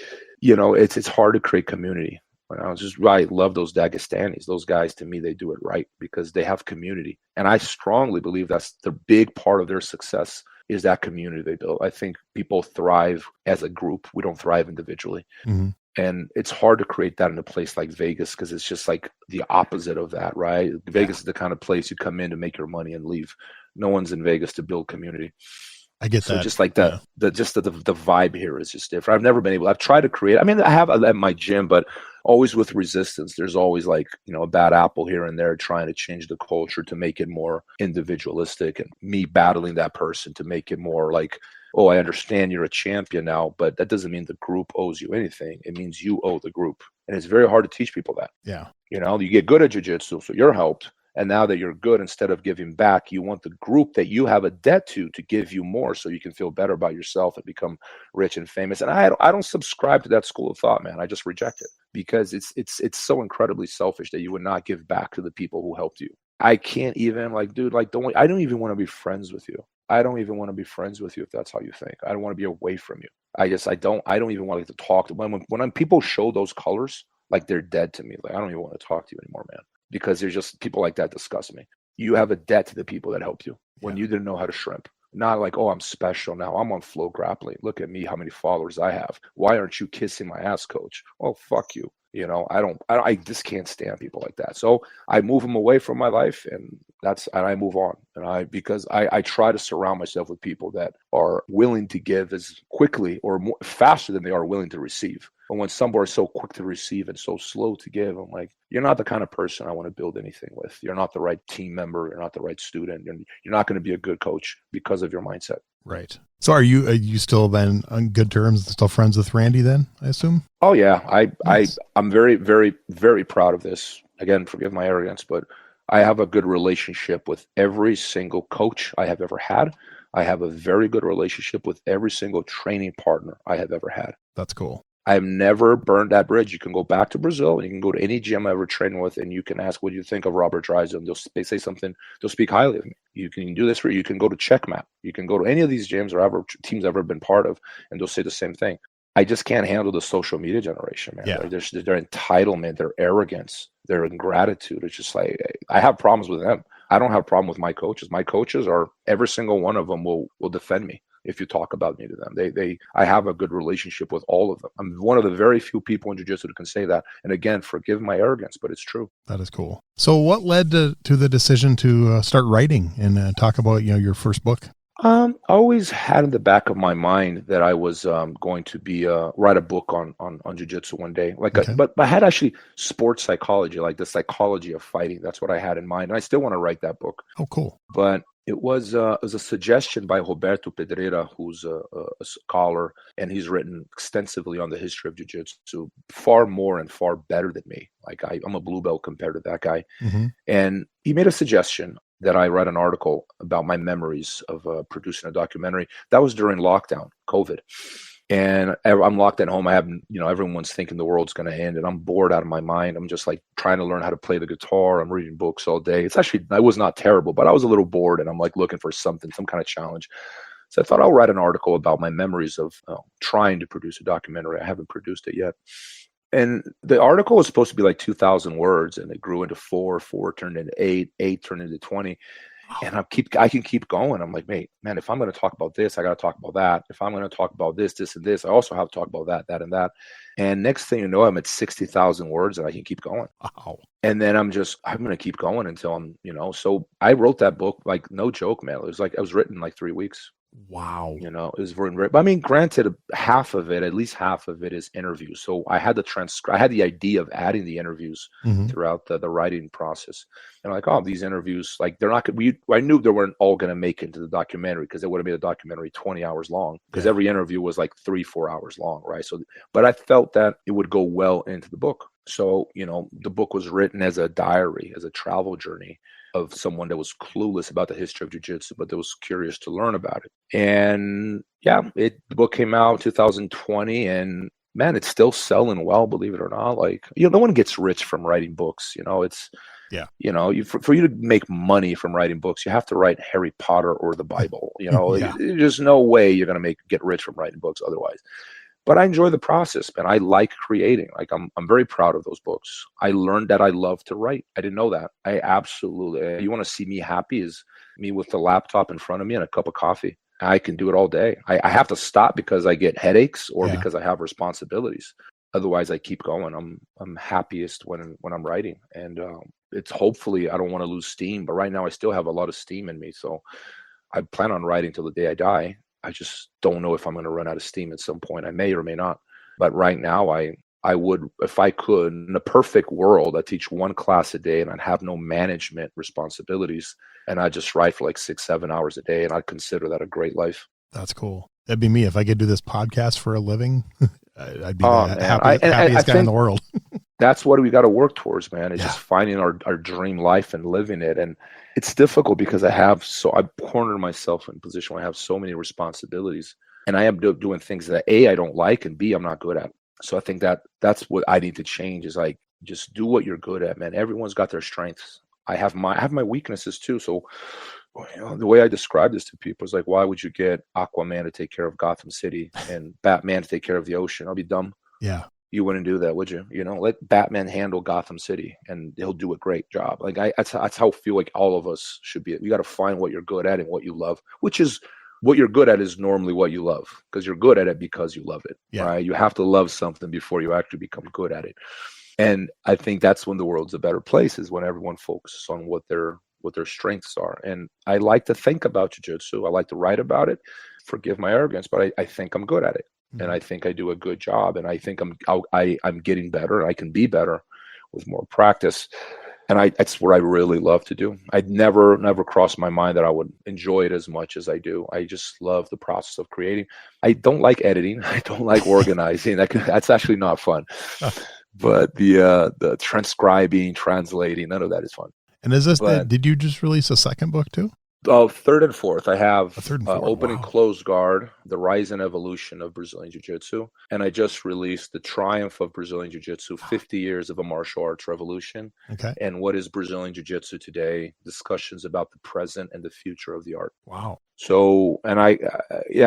it's hard to create community. I love those Dagestanis. Those guys, to me, they do it right because they have community. And I strongly believe that's the big part of their success is that community they build. I think people thrive as a group. We don't thrive individually. And it's hard to create that in a place like Vegas because it's just like the opposite of that, right? Vegas is the kind of place you come in to make your money and leave. No one's in Vegas to build community. I get that. So just like the vibe here is just different. I've tried to create, I have at my gym, but always with resistance. There's always a bad apple here and there trying to change the culture to make it more individualistic and me battling that person to make it more like, oh, I understand you're a champion now, but that doesn't mean the group owes you anything. It means you owe the group. And it's very hard to teach people that. Yeah. You get good at jiu-jitsu, so you're helped. And now that you're good, instead of giving back, you want the group that you have a debt to give you more so you can feel better about yourself and become rich and famous. And I don't subscribe to that school of thought, man. I just reject it because it's so incredibly selfish that you would not give back to the people who helped you. I can't even I don't even want to be friends with you. I don't even want to be friends with you if that's how you think. I don't want to be away from you. I don't even want to talk to when people show those colors, like they're dead to me. Like I don't even want to talk to you anymore, man. Because there's just people like that disgust me. You have a debt to the people that helped you when you didn't know how to shrimp. Not like, oh, I'm special now. I'm on Flow Grappling. Look at me, how many followers I have. Why aren't you kissing my ass, coach? Oh, fuck you. I just can't stand people like that. So I move them away from my life and I move on. And because I try to surround myself with people that are willing to give as quickly or faster than they are willing to receive. And when some are so quick to receive and so slow to give, I'm like, you're not the kind of person I want to build anything with. You're not the right team member. You're not the right student. You're not going to be a good coach because of your mindset. Right. So are you still then on good terms, still friends with Randy then, I assume? Oh yeah. Nice. I'm very, very, very proud of this. Again, forgive my arrogance, but I have a good relationship with every single coach I have ever had. I have a very good relationship with every single training partner I have ever had. That's cool. I've never burned that bridge. You can go back to Brazil and you can go to any gym I ever trained with and you can ask, what do you think of Robert Drysdale? They'll say something, they'll speak highly of me. You can do this for you. You can go to Checkmate. You can go to any of these gyms or teams I've ever been part of and they'll say the same thing. I just can't handle the social media generation, man. Yeah. Their entitlement, their arrogance, their ingratitude. It's just like, I have problems with them. I don't have a problem with my coaches. My coaches are, every single one of them will defend me if you talk about me to them. I have a good relationship with all of them. I'm one of the very few people in jiu-jitsu that can say that. And again, forgive my arrogance, but it's true. That is cool. So what led to the decision to start writing and talk about, your first book? I always had in the back of my mind that I was going to be write a book on jiu-jitsu one day. But I had actually sports psychology, like the psychology of fighting. That's what I had in mind. And I still want to write that book. Oh, cool. But it was a suggestion by Roberto Pedreira, who's a scholar, and he's written extensively on the history of jiu-jitsu, far more and far better than me. Like I'm a blue belt compared to that guy. Mm-hmm. And he made a suggestion that I write an article about my memories of producing a documentary. That was during lockdown, COVID. And I'm locked at home. I have, everyone's thinking the world's going to end, and I'm bored out of my mind. I'm just like trying to learn how to play the guitar. I'm reading books all day. I was not terrible, but I was a little bored, and I'm like looking for something, some kind of challenge. So I thought I'll write an article about my memories of trying to produce a documentary. I haven't produced it yet. And the article was supposed to be like 2,000 words, and it grew into 4 turned into 8 turned into 20. And I can keep going. I'm like, man, if I'm going to talk about this, I got to talk about that. If I'm going to talk about this, and this, I also have to talk about that, and that. And next thing you know, I'm at 60,000 words, and I can keep going. Wow. And then I'm going to keep going until I'm, so I wrote that book, like, no joke, man. It was like, it was written in like 3 weeks. Wow. It was written, but I mean, granted, at least half of it is interviews. So I had I had the idea of adding the interviews throughout the writing process. And like, these interviews, like, they're not I knew they weren't all going to make it into the documentary, because they would have made a documentary 20 hours long, because every interview was like 3-4 hours long. Right. So, but I felt that it would go well into the book. So, the book was written as a diary, as a travel journey of someone that was clueless about the history of jiu-jitsu, but that was curious to learn about it. And the book came out in 2020, and man, it's still selling well, believe it or not. Like, no one gets rich from writing books. It's, for you to make money from writing books, you have to write Harry Potter or the Bible. There's no way you're going to get rich from writing books otherwise. But I enjoy the process, man. I like creating. Like, I'm very proud of those books. I learned that I love to write. I didn't know that. I absolutely. You want to see me happy is me with the laptop in front of me and a cup of coffee. I can do it all day. I have to stop because I get headaches or because I have responsibilities. Otherwise, I keep going. I'm happiest when I'm writing, and it's hopefully I don't want to lose steam. But right now, I still have a lot of steam in me, so I plan on writing till the day I die. I just don't know if I'm going to run out of steam at some point. I may or may not. But right now, I would, if I could, in a perfect world, I'd teach 1 class a day, and I'd have no management responsibilities. And I'd just write for like 6-7 hours a day. And I'd consider that a great life. That's cool. That'd be me. If I could do this podcast for a living, I'd be the happiest guy in the world. That's what we got to work towards, man. It's just finding our dream life and living it. And it's difficult because I've cornered myself in a position where I have so many responsibilities, and I am doing things that A, I don't like, and B, I'm not good at. So I think that's what I need to change, is like, just do what you're good at, man. Everyone's got their strengths. I have my weaknesses too. So the way I describe this to people is like, why would you get Aquaman to take care of Gotham City and Batman to take care of the ocean? I'll be dumb. Yeah. You wouldn't do that, would you? Let Batman handle Gotham City, and he'll do a great job. Like, that's how I feel like all of us should be. You got to find what you're good at and what you love, which is what you're good at is normally what you love, because you're good at it because you love it. Yeah. Right? You have to love something before you actually become good at it. And I think that's when the world's a better place, is when everyone focuses on what their strengths are. And I like to think about jiu-jitsu. I like to write about it. Forgive my arrogance, but I think I'm good at it. And I think I do a good job, and I think I'm getting better, and I can be better with more practice. And that's what I really love to do. I'd never crossed my mind that I would enjoy it as much as I do. I just love the process of creating. I don't like editing. I don't like organizing. That's actually not fun. But the transcribing, translating, none of that is fun. And did you just release a second book too? Third and fourth. I have Open and Closed Guard, The Rise and Evolution of Brazilian Jiu-Jitsu. And I just released The Triumph of Brazilian Jiu-Jitsu, 50 Years of a Martial Arts Revolution. Okay. And What is Brazilian Jiu-Jitsu Today? Discussions about the present and the future of the art. Wow. So, and I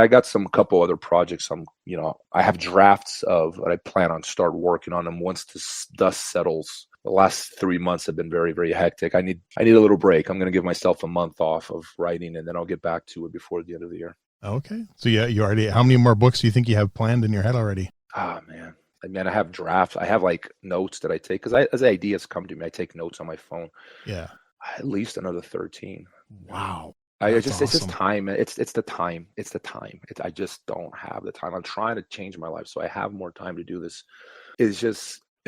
got a couple other projects. I have drafts of what I plan on start working on them once the dust settles. The last 3 months have been very, very hectic. I need a little break. I'm going to give myself a month off of writing, and then I'll get back to it before the end of the year. Okay. So you already, how many more books do you think you have planned in your head already? Oh, man. I have drafts. I have like notes that I take, because as ideas come to me, I take notes on my phone. Yeah. At least another 13. Wow. It's just time. It's the time. I just don't have the time. I'm trying to change my life so I have more time to do this.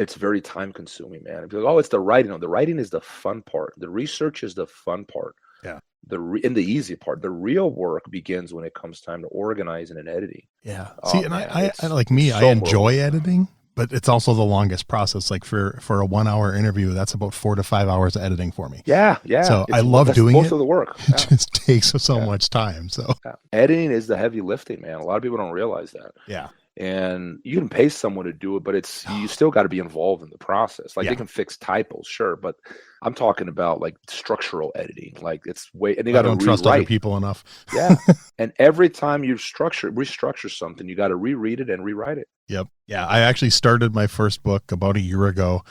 It's very time consuming, man. People it's the writing. No, the writing is the fun part. The research is the fun part. Yeah. The easy part. The real work begins when it comes time to organizing and editing. Yeah. See, and I like me, I enjoy editing, but it's also the longest process. Like for a 1 hour interview, that's about 4 to 5 hours of editing for me. Yeah. Yeah. So I love doing most of the work. Yeah. It just takes so much time. So editing is the heavy lifting, man. A lot of people don't realize that. Yeah. And you can pay someone to do it, but you still got to be involved in the process. Like they can fix typos, sure, but I'm talking about like structural editing. Like it's and they got to don't trust other people enough. Yeah. And every time you restructure something, you got to reread it and rewrite it. Yep. Yeah. I actually started my first book about a year ago,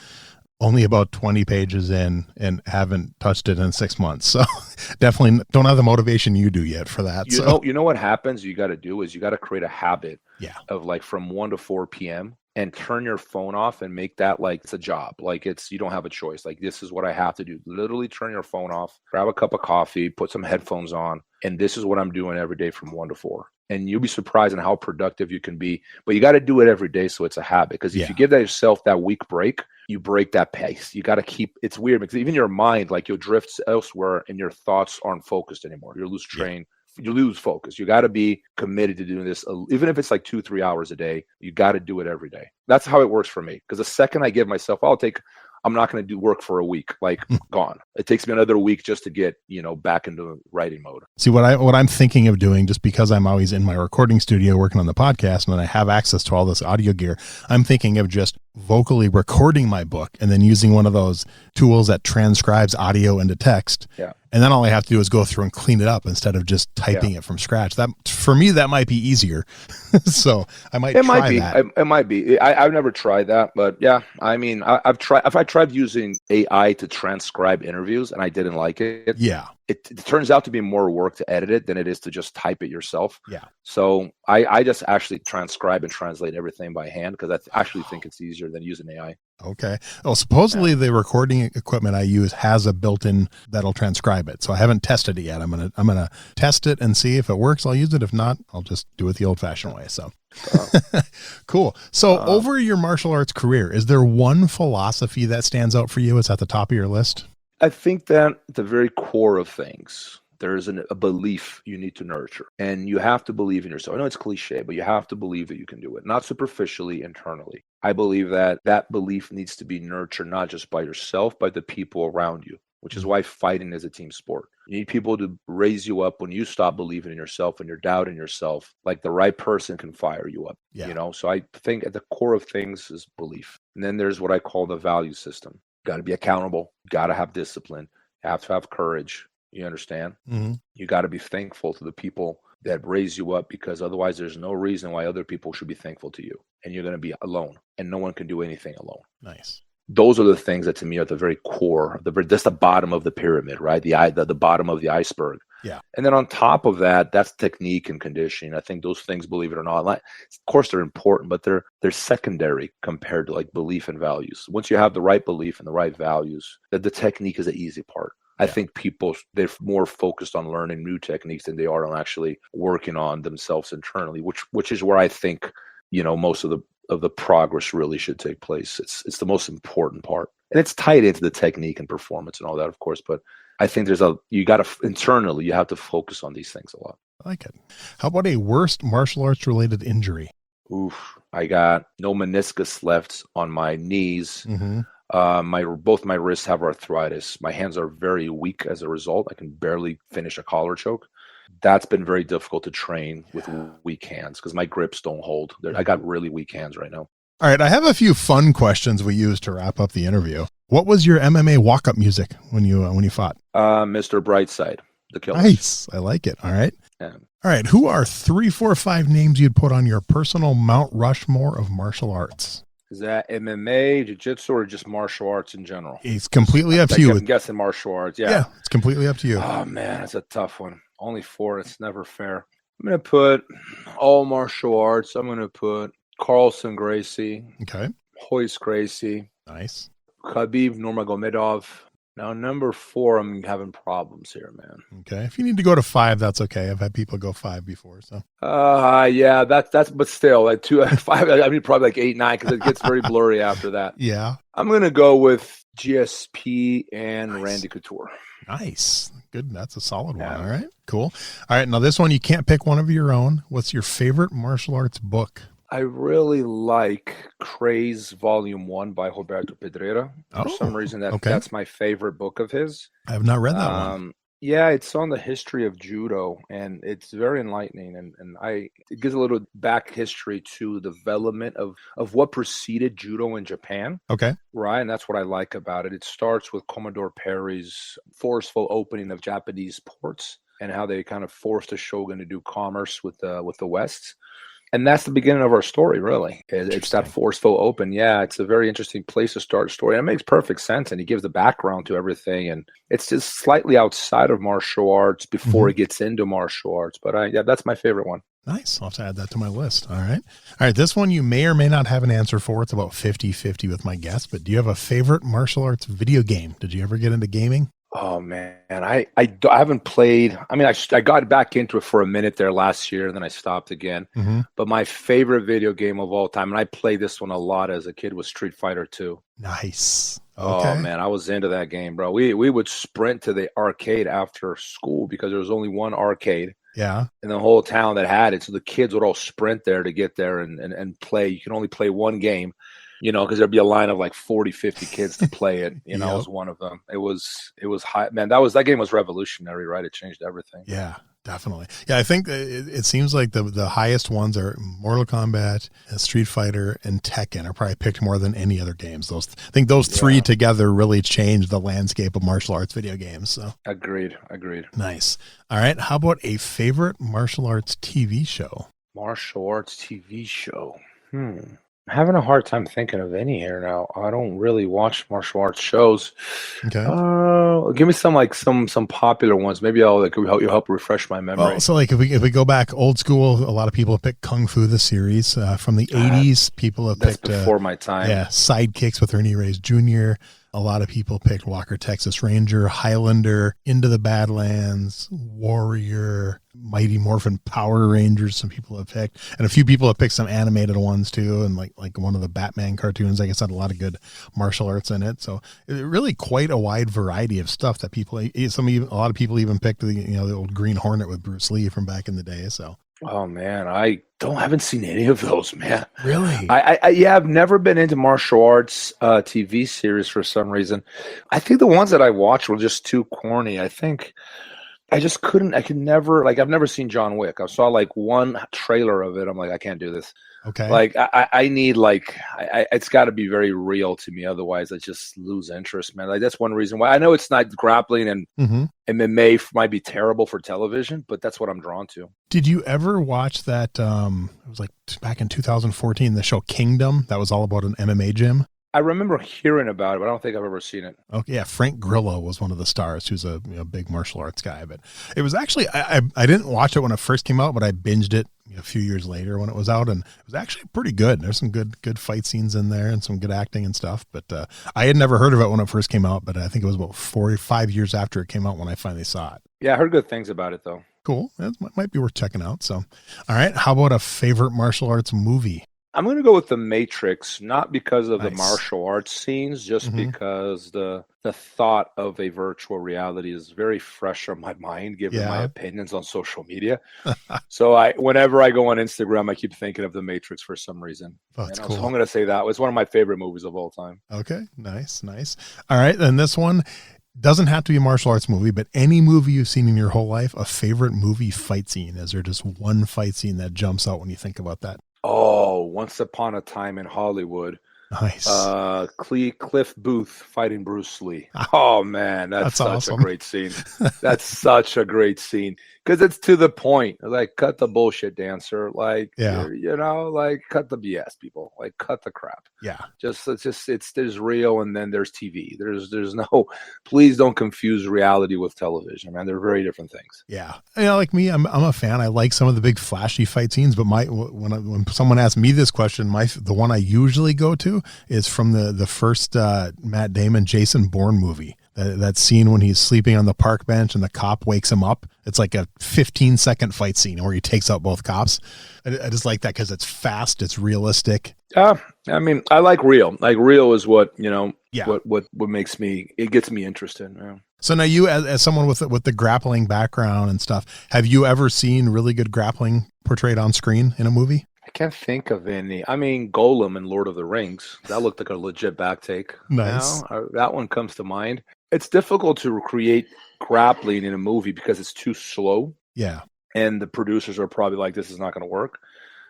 only about 20 pages in, and haven't touched it in 6 months. So definitely don't have the motivation you do yet for that. You know what happens? You got to do is you got to create a habit of like from 1 to 4 p.m. and turn your phone off and make that like it's a job. Like you don't have a choice. Like this is what I have to do. Literally turn your phone off, grab a cup of coffee, put some headphones on, and this is what I'm doing every day from 1 to 4. And you'll be surprised on how productive you can be. But you got to do it every day so it's a habit. Because if you give yourself that week break, you break that pace. You got to keep, it's weird because even your mind, like you'll drift elsewhere and your thoughts aren't focused anymore. You'll lose train. You lose focus. You got to be committed to doing this. Even if it's like 2-3 hours a day, you got to do it every day. That's how it works for me. Because the second I give myself, I'm not going to do work for a week, like gone. It takes me another week just to get, back into writing mode. See what I'm thinking of doing, just because I'm always in my recording studio working on the podcast and I have access to all this audio gear, I'm thinking of just vocally recording my book and then using one of those tools that transcribes audio into text. Yeah. And then all I have to do is go through and clean it up instead of just typing it from scratch. That, for me, that might be easier. So I might try that. It might be. I've never tried that, but yeah, I mean, I've tried using AI to transcribe interviews and I didn't like it. Yeah. It turns out to be more work to edit it than it is to just type it yourself. Yeah. So I just actually transcribe and translate everything by hand because I actually think it's easier than using AI. Okay. Well, supposedly the recording equipment I use has a built-in that'll transcribe it. So I haven't tested it yet. I'm gonna test it and see if it works. I'll use it. If not, I'll just do it the old-fashioned way. So cool. So over your martial arts career, is there one philosophy that stands out for you? It's at the top of your list. I think that at the very core of things, there's a belief you need to nurture, and you have to believe in yourself. I know it's cliche, but you have to believe that you can do it, not superficially, internally. I believe that belief needs to be nurtured, not just by yourself, but the people around you, which is why fighting is a team sport. You need people to raise you up when you stop believing in yourself and you're doubting yourself. Like the right person can fire you up, So I think at the core of things is belief. And then there's what I call the value system. Got to be accountable. Got to have discipline. You have to have courage. You understand? Mm-hmm. You got to be thankful to the people that raise you up, because otherwise there's no reason why other people should be thankful to you. And you're going to be alone, and no one can do anything alone. Nice. Those are the things that to me are the very core, that's the bottom of the pyramid, right? The bottom of the iceberg. Yeah. And then on top of that, that's technique and conditioning. I think those things, believe it or not, of course they're important, but they're secondary compared to like belief and values. Once you have the right belief and the right values, the technique is the easy part. I think people, they're more focused on learning new techniques than they are on actually working on themselves internally, which is where I think, most of the progress really should take place. It's the most important part. And it's tied into the technique and performance and all that, of course, but I think internally, you have to focus on these things a lot. I like it. How about a worst martial arts related injury? Oof, I got no meniscus left on my knees. Mm-hmm. Both my wrists have arthritis. My hands are very weak as a result. I can barely finish a collar choke. That's been very difficult to train with weak hands because my grips don't hold. I got really weak hands right now. All right. I have a few fun questions we use to wrap up the interview. What was your MMA walk-up music when you fought? Mr. Brightside, the Killer. Nice. I like it. All right. Yeah. All right. Who are 3, 4, 5 names you'd put on your personal Mount Rushmore of martial arts? Is that MMA, jiu-jitsu, or just martial arts in general? It's completely up to you. I'm guessing martial arts. Yeah, it's completely up to you. Oh, man, that's a tough one. Only 4. It's never fair. I'm going to put all martial arts. I'm going to put Carlson Gracie. Okay. Royce Gracie. Nice. Khabib Nurmagomedov. Now, number 4, I'm having problems here, man. Okay. If you need to go to 5, that's okay. I've had people go 5 before, so. Yeah, that's, but still, like 2, 5, I mean, probably like 8, 9, because it gets very blurry after that. Yeah. I'm going to go with GSP and Randy Couture. Nice. Good. That's a solid one. All right. Cool. All right. Now, this one, you can't pick one of your own. What's your favorite martial arts book? I really like Craze Volume 1 by Roberto Pedreira. For some reason, that's my favorite book of his. I have not read that one. Yeah, it's on the history of judo, and it's very enlightening. It gives a little back history to the development of what preceded judo in Japan, Okay. right? And that's what I like about it. It starts with Commodore Perry's forceful opening of Japanese ports and how they kind of forced the shogun to do commerce with the West. And that's the beginning of our story, really. It's that forceful open. Yeah, it's a very interesting place to start a story. And it makes perfect sense. And he gives the background to everything. And it's just slightly outside of martial arts before it gets into martial arts. But yeah, that's my favorite one. Nice. I'll have to add that to my list. All right. All right. This one you may or may not have an answer for. It's about 50-50 with my guess. But do you have a favorite martial arts video game? Did you ever get into gaming? Oh man, I haven't played. I mean, I got back into it for a minute there last year, and then I stopped again. But my favorite video game of all time, and I played this one a lot as a kid, was Street Fighter 2. Nice. Okay. Oh man, I was into that game, bro. We would sprint to the arcade after school because there was only one arcade. Yeah. In the whole town that had it, so the kids would all sprint there to get there and play. You can only play one game. Because there'd be a line of like 40, 50 kids to play it. I was one of them. It was high, man. That game was revolutionary, right? It changed everything. Yeah, definitely. Yeah, I think it seems like the highest ones are Mortal Kombat, Street Fighter, and Tekken are probably picked more than any other games. I think those three together really changed the landscape of martial arts video games. So agreed. Nice. All right. How about a favorite martial arts TV show? Martial arts TV show. I'm having a hard time thinking of any here now. I don't really watch martial arts shows. Okay. Give me some popular ones. Maybe you'll help refresh my memory. Well, so like if we go back old school, a lot of people have picked Kung Fu the series from the 80s. People have picked before my time. Yeah, Sidekicks with Ernie Reyes Jr. A lot of people picked Walker, Texas Ranger, Highlander, Into the Badlands, Warrior, Mighty Morphin Power Rangers. Some people have picked, and a few people have picked some animated ones too. And like one of the Batman cartoons, I guess, had a lot of good martial arts in it. So really quite a wide variety of stuff that people. A lot of people even picked the old Green Hornet with Bruce Lee from back in the day. So. Oh man, I haven't seen any of those, man. Really? I've never been into martial arts TV series for some reason. I think the ones that I watched were just too corny. I think I just couldn't. I could never I've never seen John Wick. I saw like one trailer of it. I'm like, I can't do this. Okay. Like I need it's got to be very real to me. Otherwise, I just lose interest, man. Like that's one reason why I know it's not grappling and MMA might be terrible for television, but that's what I'm drawn to. Did you ever watch that? It was like back in 2014, the show Kingdom. That was all about an MMA gym. I remember hearing about it, but I don't think I've ever seen it. Okay, yeah, Frank Grillo was one of the stars, who's a big martial arts guy. But it was actually I didn't watch it when it first came out, but I binged it a few years later when it was out, and it was actually pretty good. There's some good fight scenes in there and some good acting and stuff. But I had never heard of it when it first came out, but I think it was about 4 or 5 years after it came out when I finally saw it. Yeah, I heard good things about it though. Cool, that might be worth checking out. So, all right, how about a favorite martial arts movie? I'm going to go with The Matrix, not because of Nice. the martial arts scenes, just because the thought of a virtual reality is very fresh on my mind, given my opinions on social media. So whenever I go on Instagram, I keep thinking of The Matrix for some reason. That's cool. So I'm going to say that was one of my favorite movies of all time. Okay, nice. All right, then this one doesn't have to be a martial arts movie, but any movie you've seen in your whole life, a favorite movie fight scene. Is there just one fight scene that jumps out when you think about that? Oh, Once Upon a Time in Hollywood. Nice. Cliff Booth fighting Bruce Lee. Oh man, that's such awesome. a great scene. That's such a great scene because it's to the point. Like, cut the bullshit, dancer. Like, like cut the BS, people. Like, cut the crap. Yeah. There's real and then there's TV. There's no. Please don't confuse reality with television, man. They're very different things. Yeah. Like me, I'm a fan. I like some of the big flashy fight scenes, but when someone asks me this question, the one I usually go to is from the first Matt Damon Jason Bourne movie. That scene when he's sleeping on the park bench and the cop wakes him up. It's like a 15-second fight scene where he takes out both cops. I just like that because it's fast, it's realistic. I mean, I like real. Like, real is what what makes me. It gets me interested. Yeah. So now, you as someone with the grappling background and stuff, have you ever seen really good grappling portrayed on screen in a movie? I can't think of any. I mean, Golem in Lord of the Rings. That looked like a legit back take. Nice. That one comes to mind. It's difficult to recreate grappling in a movie because it's too slow. Yeah. And the producers are probably like, this is not going to work.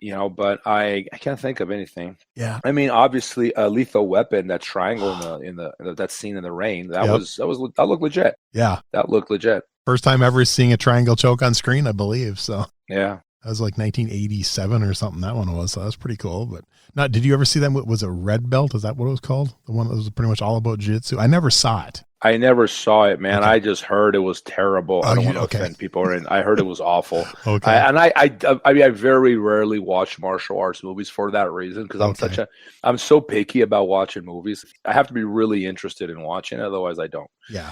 But I can't think of anything. Yeah. I mean, obviously, a Lethal Weapon, that triangle in the that scene in the rain, that looked legit. Yeah. That looked legit. First time ever seeing a triangle choke on screen, I believe. So yeah. That was like 1987 or something. That one was. So that was pretty cool. But not, did you ever see that? Was it Red Belt? Is that what it was called? The one that was pretty much all about jiu-jitsu? I never saw it. I never saw it, man. Okay. I just heard it was terrible. I don't want to offend people. I heard it was awful. Okay. I mean, I very rarely watch martial arts movies for that reason, because I'm so picky about watching movies. I have to be really interested in watching it, otherwise I don't. Yeah.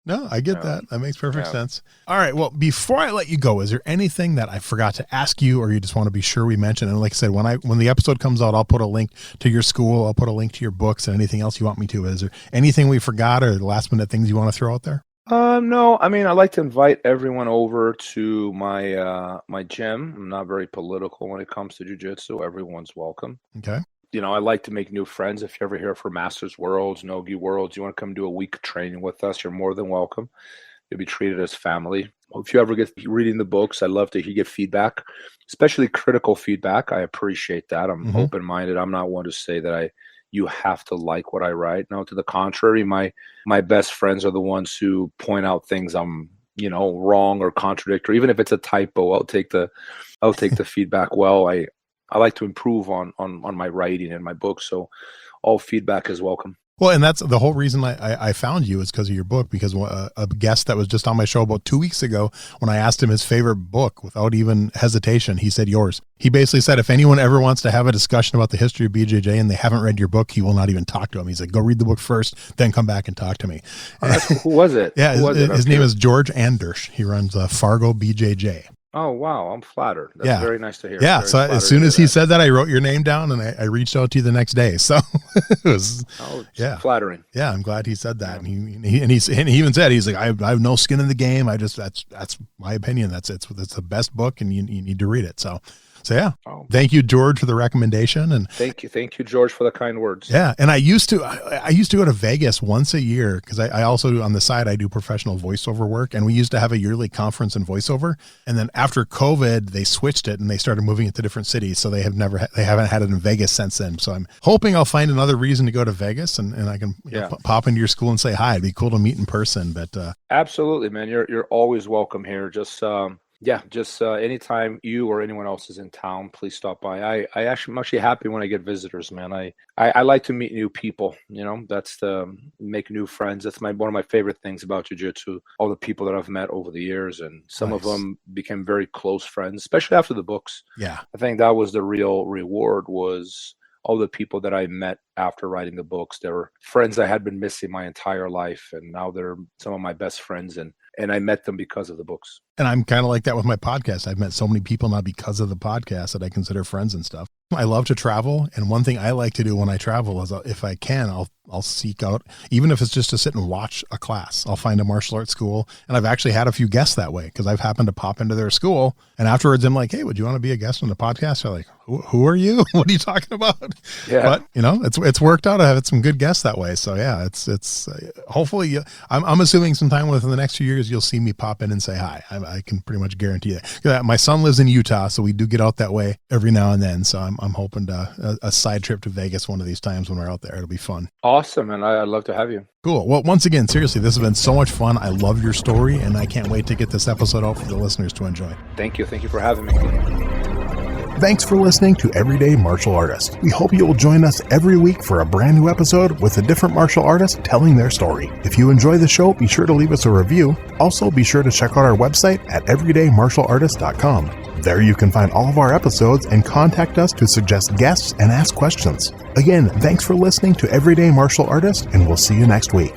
No, I get that. That makes perfect sense. All right. Well, before I let you go, is there anything that I forgot to ask you, or you just want to be sure we mention? And like I said, when the episode comes out, I'll put a link to your school. I'll put a link to your books and anything else you want me to. Is there anything we forgot, or the last minute things you want to throw out there? No. I mean, I like to invite everyone over to my my gym. I'm not very political when it comes to jiu-jitsu. Everyone's welcome. Okay. I like to make new friends. If you're ever here for Masters Worlds, Nogi Worlds, you want to come do a week of training with us, you're more than welcome. You'll be treated as family. If you ever get reading the books, I love to get feedback, especially critical feedback. I appreciate that. I'm open-minded. I'm not one to say that you have to like what I write. No, to the contrary, my best friends are the ones who point out things I'm wrong or contradictory. Even if it's a typo, I'll take the feedback well. I like to improve on my writing and my book, so all feedback is welcome. Well, and that's the whole reason I found you, is because of your book, because a guest that was just on my show about 2 weeks ago, when I asked him his favorite book, without even hesitation, he said yours. He basically said, if anyone ever wants to have a discussion about the history of BJJ and they haven't read your book, he will not even talk to him. He's like, go read the book first, then come back and talk to me. Who was it? Yeah, his name is George Anders. He runs Fargo BJJ. Oh, wow. I'm flattered. That's very nice to hear. Yeah. So as soon as he said that, I wrote your name down and I reached out to you the next day. So it was flattering. Yeah. I'm glad he said that. Yeah. And he even said, he's like, I have no skin in the game. That's my opinion. It's the best book and you need to read it. So yeah, thank you, George, for the recommendation. And thank you, George, for the kind words. Yeah. And I used to go to Vegas once a year, because I also, on the side, I do professional voiceover work, and we used to have a yearly conference in voiceover. And then after COVID, they switched it and they started moving it to different cities. So they haven't had it in Vegas since then. So I'm hoping I'll find another reason to go to Vegas and I can pop into your school and say hi. It'd be cool to meet in person. But absolutely, man. You're always welcome here. Just anytime you or anyone else is in town, please stop by. I'm actually happy when I get visitors, man. I like to meet new people. That's to make new friends. That's one of my favorite things about jiu-jitsu. All the people that I've met over the years, and some of them became very close friends, especially after the books. Yeah, I think that was the real reward, was all the people that I met after writing the books. They were friends I had been missing my entire life, and now they're some of my best friends, and I met them because of the books. And I'm kind of like that with my podcast. I've met so many people now because of the podcast that I consider friends and stuff. I love to travel, and one thing I like to do when I travel is, if I can, I'll seek out, even if it's just to sit and watch a class. I'll find a martial arts school, and I've actually had a few guests that way, because I've happened to pop into their school, and afterwards I'm like, hey, would you want to be a guest on the podcast? They're like, who are you? What are you talking about? Yeah. But it's worked out. I've had some good guests that way. So yeah, it's hopefully I'm assuming sometime within the next few years you'll see me pop in and say hi. I can pretty much guarantee that. My son lives in Utah, so we do get out that way every now and then. So I'm hoping to a side trip to Vegas one of these times when we're out there. It'll be fun. Awesome, and I'd love to have you. Cool. Well, once again, seriously, this has been so much fun. I love your story, and I can't wait to get this episode out for the listeners to enjoy. Thank you for having me. Thanks for listening to Everyday Martial Artist. We hope you will join us every week for a brand new episode with a different martial artist telling their story. If you enjoy the show, be sure to leave us a review. Also, be sure to check out our website at everydaymartialartist.com. There you can find all of our episodes and contact us to suggest guests and ask questions. Again, thanks for listening to Everyday Martial Artist, and we'll see you next week.